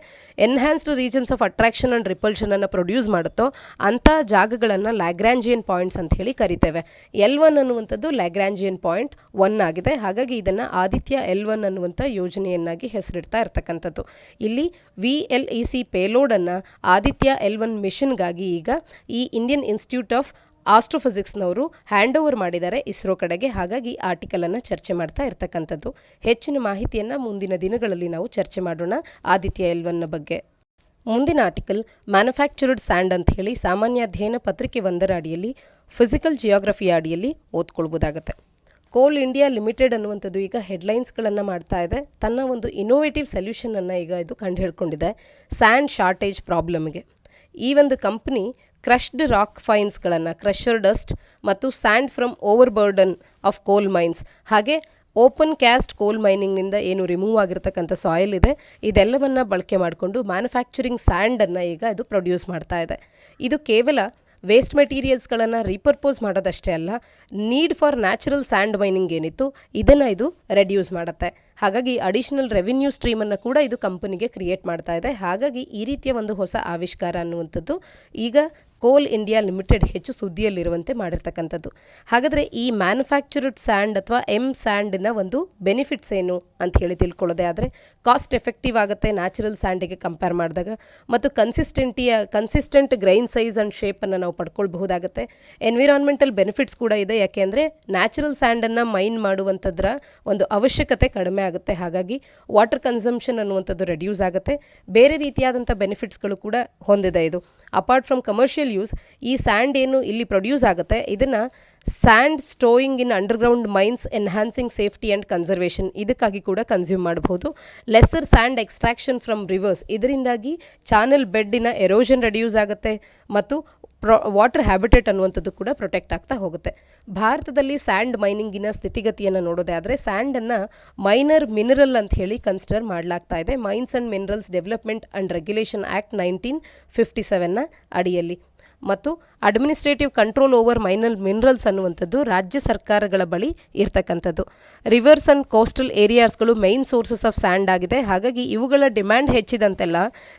enhanced regions of attraction and ರಿಪಲ್ಷನನ್ನು ಪ್ರೊಡ್ಯೂಸ್ ಮಾಡುತ್ತೋ ಅಂಥ ಜಾಗಗಳನ್ನು ಲ್ಯಾಗ್ರಾಂಜಿಯನ್ ಪಾಯಿಂಟ್ಸ್ ಅಂತ ಹೇಳಿ ಕರಿತೇವೆ. L1 ಅನ್ನುವಂಥದ್ದು ಲ್ಯಾಗ್ರಾಂಜಿಯನ್ ಪಾಯಿಂಟ್ 1 ಆಗಿದೆ. ಹಾಗಾಗಿ ಇದನ್ನು ಆದಿತ್ಯ L1 ಅನ್ನುವಂಥ ಯೋಜನೆಯನ್ನಾಗಿ ಹೆಸರಿಡ್ತಾ ಇರ್ತಕ್ಕಂಥದ್ದು. ಇಲ್ಲಿ VLEC ಪೇಲೋಡನ್ನು ಆದಿತ್ಯ L1 ಮಿಷನ್ಗಾಗಿ ಈಗ ಈ ಇಂಡಿಯನ್ ಇನ್ಸ್ಟಿಟ್ಯೂಟ್ ಆಫ್ ಆಸ್ಟ್ರೋಫಿಸಿಕ್ಸ್ನವರು ಹ್ಯಾಂಡ್ ಓವರ್ ಮಾಡಿದ್ದಾರೆ ಇಸ್ರೋ ಕಡೆಗೆ. ಹಾಗಾಗಿ ಆರ್ಟಿಕಲನ್ನು ಚರ್ಚೆ ಮಾಡ್ತಾ ಇರ್ತಕ್ಕಂಥದ್ದು. ಹೆಚ್ಚಿನ ಮಾಹಿತಿಯನ್ನು ಮುಂದಿನ ದಿನಗಳಲ್ಲಿ ನಾವು ಚರ್ಚೆ ಮಾಡೋಣ ಆದಿತ್ಯ L1ನ ಬಗ್ಗೆ. ಮುಂದಿನ ಆರ್ಟಿಕಲ್ ಮ್ಯಾನುಫ್ಯಾಕ್ಚರ್ಡ್ ಸ್ಯಾಂಡ್ ಅಂತ ಹೇಳಿ ಸಾಮಾನ್ಯ ಅಧ್ಯಯನ ಪತ್ರಿಕೆ 1ರ ಅಡಿಯಲ್ಲಿ ಫಿಸಿಕಲ್ ಜಿಯೋಗ್ರಫಿಯ ಅಡಿಯಲ್ಲಿ ಓದ್ಕೊಳ್ಬೋದಾಗುತ್ತೆ. ಕೋಲ್ ಇಂಡಿಯಾ ಲಿಮಿಟೆಡ್ ಅನ್ನುವಂಥದ್ದು ಈಗ ಹೆಡ್ಲೈನ್ಸ್ಗಳನ್ನು ಮಾಡ್ತಾ ಇದೆ. ತನ್ನ ಒಂದು ಇನೋವೇಟಿವ್ ಸೊಲ್ಯೂಷನನ್ನು ಈಗ ಇದು ಕಂಡು ಹಿಡ್ಕೊಂಡಿದೆ ಸ್ಯಾಂಡ್ ಶಾರ್ಟೇಜ್ ಪ್ರಾಬ್ಲಮ್ಗೆ. ಈ ಒಂದು ಕಂಪ್ನಿ ಕ್ರಶ್ಡ್ ರಾಕ್ ಫೈನ್ಸ್ಗಳನ್ನು, ಕ್ರಷರ್ ಡಸ್ಟ್ ಮತ್ತು sand from overburden of coal mines, ಹಾಗೆ ಓಪನ್ ಕ್ಯಾಸ್ಟ್ ಕೋಲ್ ಮೈನಿಂಗ್ನಿಂದ ಏನು ರಿಮೂವ್ ಆಗಿರ್ತಕ್ಕಂಥ ಸಾಯಿಲ್ ಇದೆ ಇದೆಲ್ಲವನ್ನು ಬಳಕೆ ಮಾಡಿಕೊಂಡು ಮ್ಯಾನುಫ್ಯಾಕ್ಚರಿಂಗ್ ಸ್ಯಾಂಡನ್ನು ಈಗ ಇದು ಪ್ರೊಡ್ಯೂಸ್ ಮಾಡ್ತಾ ಇದೆ. ಇದು ಕೇವಲ ವೇಸ್ಟ್ ಮೆಟೀರಿಯಲ್ಸ್ಗಳನ್ನು ರೀಪರ್ಪೋಸ್ ಮಾಡೋದಷ್ಟೇ ಅಲ್ಲ, need for natural sand mining ಏನಿತ್ತು ಇದನ್ನು ಇದು ರೆಡ್ಯೂಸ್ ಮಾಡುತ್ತೆ. ಹಾಗಾಗಿ ಅಡಿಷನಲ್ ರೆವಿನ್ಯೂ ಸ್ಟ್ರೀಮನ್ನು ಕೂಡ ಇದು ಕಂಪನಿಗೆ ಕ್ರಿಯೇಟ್ ಮಾಡ್ತಾ ಇದೆ. ಹಾಗಾಗಿ ಈ ರೀತಿಯ ಒಂದು ಹೊಸ ಆವಿಷ್ಕಾರ ಅನ್ನುವಂಥದ್ದು ಈಗ ಕೋಲ್ ಇಂಡಿಯಾ ಲಿಮಿಟೆಡ್ ಹೆಚ್ಚು ಸುದ್ದಿಯಲ್ಲಿರುವಂತೆ ಮಾಡಿರ್ತಕ್ಕಂಥದ್ದು. ಹಾಗಾದರೆ ಈ ಮ್ಯಾನುಫ್ಯಾಕ್ಚರ್ಡ್ ಸ್ಯಾಂಡ್ ಅಥವಾ ಸ್ಯಾಂಡಿನ ಒಂದು ಬೆನಿಫಿಟ್ಸ್ ಏನು ಅಂತ ಹೇಳಿ ತಿಳ್ಕೊಳ್ಳೋದೇ ಆದರೆ, ಕಾಸ್ಟ್ ಎಫೆಕ್ಟಿವ್ ಆಗುತ್ತೆ ನ್ಯಾಚುರಲ್ ಸ್ಯಾಂಡಿಗೆ ಕಂಪೇರ್ ಮಾಡಿದಾಗ, ಮತ್ತು ಕನ್ಸಿಸ್ಟೆಂಟ್ ಗ್ರೈನ್ ಸೈಜ್ ಆ್ಯಂಡ್ ಶೇಪನ್ನು ನಾವು ಪಡ್ಕೊಳ್ಬಹುದಾಗುತ್ತೆ. ಎನ್ವಿರಾನ್ಮೆಂಟಲ್ ಬೆನಿಫಿಟ್ಸ್ ಕೂಡ ಇದೆ, ಯಾಕೆಂದರೆ ನ್ಯಾಚುರಲ್ ಸ್ಯಾಂಡನ್ನು ಮೈನ್ ಮಾಡುವಂಥದ್ರ ಒಂದು ಅವಶ್ಯಕತೆ ಕಡಿಮೆ ಆಗುತ್ತೆ. ಹಾಗಾಗಿ ವಾಟರ್ ಕನ್ಸಂಪ್ಷನ್ ಅನ್ನುವಂಥದ್ದು ರೆಡ್ಯೂಸ್ ಆಗುತ್ತೆ. ಬೇರೆ ರೀತಿಯಾದಂಥ ಬೆನಿಫಿಟ್ಸ್ಗಳು ಕೂಡ ಹೊಂದಿದೆ ಇದು. ಅಪಾರ್ಟ್ ಫ್ರಮ್ ಕಮರ್ಷಿಯಲ್ ಯೂಸ್, ಈ ಸ್ಯಾಂಡ್ ಏನು ಇಲ್ಲಿ ಪ್ರೊಡ್ಯೂಸ್ ಆಗುತ್ತೆ ಇದನ್ನು sand stowing in underground mines enhancing safety and conservation ಇದಕ್ಕಾಗಿ ಕೂಡ ಕನ್ಸ್ಯೂಮ್ ಮಾಡಬಹುದು. Lesser sand extraction from rivers, ಇದರಿಂದಾಗಿ ಚಾನಲ್ ಬೆಡ್ಡಿನ ಎರೋಷನ್ ರೆಡ್ಯೂಸ್ ಆಗುತ್ತೆ ಮತ್ತು ವಾಟರ್ ಹ್ಯಾಬಿಟೇಟ್ ಅನ್ನುವಂಥದ್ದು ಕೂಡ ಪ್ರೊಟೆಕ್ಟ್ ಆಗ್ತಾ ಹೋಗುತ್ತೆ. ಭಾರತದಲ್ಲಿ ಸ್ಯಾಂಡ್ ಮೈನಿಂಗಿನ ಸ್ಥಿತಿಗತಿಯನ್ನು ನೋಡೋದೇ ಆದರೆ, ಸ್ಯಾಂಡನ್ನು ಮೈನರ್ ಮಿನರಲ್ ಅಂತ ಹೇಳಿ ಕನ್ಸಿಡರ್ ಮಾಡಲಾಗ್ತಾ ಇದೆ mines and minerals development and regulation act 1957ನ ಅಡಿಯಲ್ಲಿ. ಮತ್ತು ಅಡ್ಮಿನಿಸ್ಟ್ರೇಟಿವ್ ಕಂಟ್ರೋಲ್ ಓವರ್ ಮಿನರಲ್ಸ್ ಅನ್ನುವಂಥದ್ದು ರಾಜ್ಯ ಸರ್ಕಾರಗಳ ಬಳಿ ಇರ್ತಕ್ಕಂಥದ್ದು. ರಿವರ್ಸ್ ಆ್ಯಂಡ್ ಕೋಸ್ಟಲ್ ಏರಿಯಾಸ್ಗಳು ಮೈನ್ ಸೋರ್ಸಸ್ ಆಫ್ ಸ್ಯಾಂಡ್ ಆಗಿದೆ. ಹಾಗಾಗಿ ಇವುಗಳ ಡಿಮ್ಯಾಂಡ್ ಹೆಚ್ಚಿದಂತೆಲ್ಲ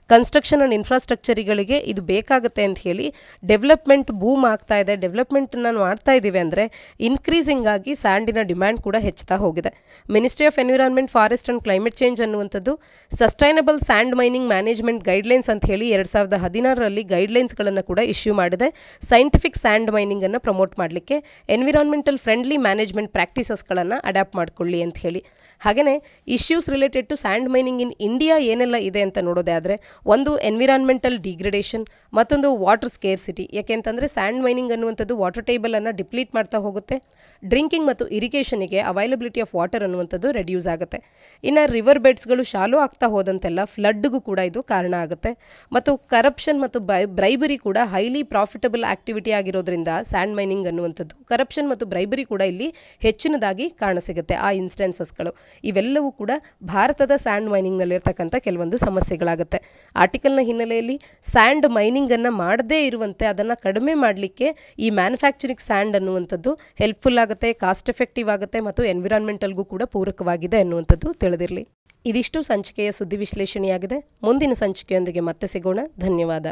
ಕನ್ಸ್ಟ್ರಕ್ಷನ್ ಆ್ಯಂಡ್ ಇನ್ಫ್ರಾಸ್ಟ್ರಕ್ಚರಿಗಳಿಗೆ ಇದು ಬೇಕಾಗುತ್ತೆ ಅಂತ ಹೇಳಿ ಡೆವಲಪ್ಮೆಂಟ್ ಬೂಮ್ ಆಗ್ತಾ ಇದೆ. ಡೆವಲಪ್ಮೆಂಟನ್ನು ಮಾಡ್ತಾ ಇದ್ದೀವಿ ಅಂದರೆ ಇನ್ಕ್ರೀಸಿಂಗ್ ಆಗಿ ಸ್ಯಾಂಡಿನ ಡಿಮ್ಯಾಂಡ್ ಕೂಡ ಹೆಚ್ಚುತ್ತಾ ಹೋಗಿದೆ. Ministry of environment, forest and climate change ಅನ್ನುವಂಥದ್ದು sustainable sand mining management guidelines ಅಂತ ಹೇಳಿ 2016ರಲ್ಲಿ ಗೈಡ್ಲೈನ್ಸ್ಗಳನ್ನು ಕೂಡ ಇಶ್ಯೂ ಮಾಡಿದೆ. ಸೈಂಟಿಫಿಕ್ ಸ್ಯಾಂಡ್ ಮೈನಿಂಗ್ ಅನ್ನು ಪ್ರಮೋಟ್ ಮಾಡಲಿಕ್ಕೆ ಎನ್ವಿರಾನ್ಮೆಂಟಲ್ ಫ್ರೆಂಡ್ಲಿ ಮ್ಯಾನೇಜ್ಮೆಂಟ್ ಪ್ರಾಕ್ಟೀಸಸ್ಗಳನ್ನು ಅಡ್ಯಾಪ್ಟ್ ಮಾಡಿಕೊಳ್ಳಿ ಅಂತ ಹೇಳಿ. ಹಾಗೆಯೇ issues related to sand mining in India ಏನೆಲ್ಲ ಇದೆ ಅಂತ ನೋಡೋದೇ ಆದರೆ, ಒಂದು ಎನ್ವಿರಾನ್ಮೆಂಟಲ್ ಡಿಗ್ರೇಡೇಷನ್, ಮತ್ತೊಂದು ವಾಟರ್ ಸ್ಕೇರ್ಸಿಟಿ. ಯಾಕೆಂತಂದರೆ ಸ್ಯಾಂಡ್ ಮೈನಿಂಗ್ ಅನ್ನುವಂಥದ್ದು ವಾಟರ್ ಟೇಬಲನ್ನು ಡಿಪ್ಲೀಟ್ ಮಾಡ್ತಾ ಹೋಗುತ್ತೆ. ಡ್ರಿಂಕಿಂಗ್ ಮತ್ತು ಇರಿಗೇಷನಿಗೆ ಅವೈಲಬಿಲಿಟಿ ಆಫ್ ವಾಟರ್ ಅನ್ನುವಂಥದ್ದು ರೆಡ್ಯೂಸ್ ಆಗುತ್ತೆ. ಇನ್ನು ರಿವರ್ ಬೆಡ್ಸ್ಗಳು ಶಾಲೋ ಆಗ್ತಾ ಹೋದಂತೆಲ್ಲ ಫ್ಲಡ್ಗೂ ಕೂಡ ಇದು ಕಾರಣ ಆಗುತ್ತೆ. ಮತ್ತು ಕರಪ್ಷನ್ ಮತ್ತು ಬ್ರೈಬರಿ ಕೂಡ ಹೈಲಿ ಪ್ರಾಫಿಟಬಲ್ ಆಕ್ಟಿವಿಟಿ ಆಗಿರೋದ್ರಿಂದ ಸ್ಯಾಂಡ್ ಮೈನಿಂಗ್ ಅನ್ನುವಂಥದ್ದು ಕರಪ್ಷನ್ ಮತ್ತು ಬ್ರೈಬರಿ ಕೂಡ ಇಲ್ಲಿ ಹೆಚ್ಚಿನದಾಗಿ ಕಾಣಸಿಗುತ್ತೆ. ಆ ಇನ್ಸ್ಟೆನ್ಸಸ್ಗಳು ಇವೆಲ್ಲವೂ ಕೂಡ ಭಾರತದ ಸ್ಯಾಂಡ್ ಮೈನಿಂಗ್ನಲ್ಲಿರ್ತಕ್ಕಂಥ ಕೆಲವೊಂದು ಸಮಸ್ಯೆಗಳಾಗುತ್ತೆ. ಆರ್ಟಿಕಲ್ನ ಹಿನ್ನೆಲೆಯಲ್ಲಿ ಸ್ಯಾಂಡ್ ಮೈನಿಂಗನ್ನು ಮಾಡದೇ ಇರುವಂತೆ ಅದನ್ನು ಕಡಿಮೆ ಮಾಡಲಿಕ್ಕೆ ಈ ಮ್ಯಾನುಫ್ಯಾಕ್ಚರಿಂಗ್ ಸ್ಯಾಂಡ್ ಅನ್ನುವಂಥದ್ದು ಹೆಲ್ಪ್ಫುಲ್ ಆಗುತ್ತೆ, ಕಾಸ್ಟ್ ಎಫೆಕ್ಟಿವ್ ಆಗುತ್ತೆ ಮತ್ತು ಎನ್ವಿರಾನ್ಮೆಂಟಲ್ಗೂ ಕೂಡ ಪೂರಕವಾಗಿದೆ ಅನ್ನುವಂಥದ್ದು ತಿಳಿದಿರಲಿ. ಇದಿಷ್ಟು ಸಂಚಿಕೆಯ ಸುದ್ದಿ ವಿಶ್ಲೇಷಣೆಯಾಗಿದೆ. ಮುಂದಿನ ಸಂಚಿಕೆಯೊಂದಿಗೆ ಮತ್ತೆ ಸಿಗೋಣ. ಧನ್ಯವಾದ.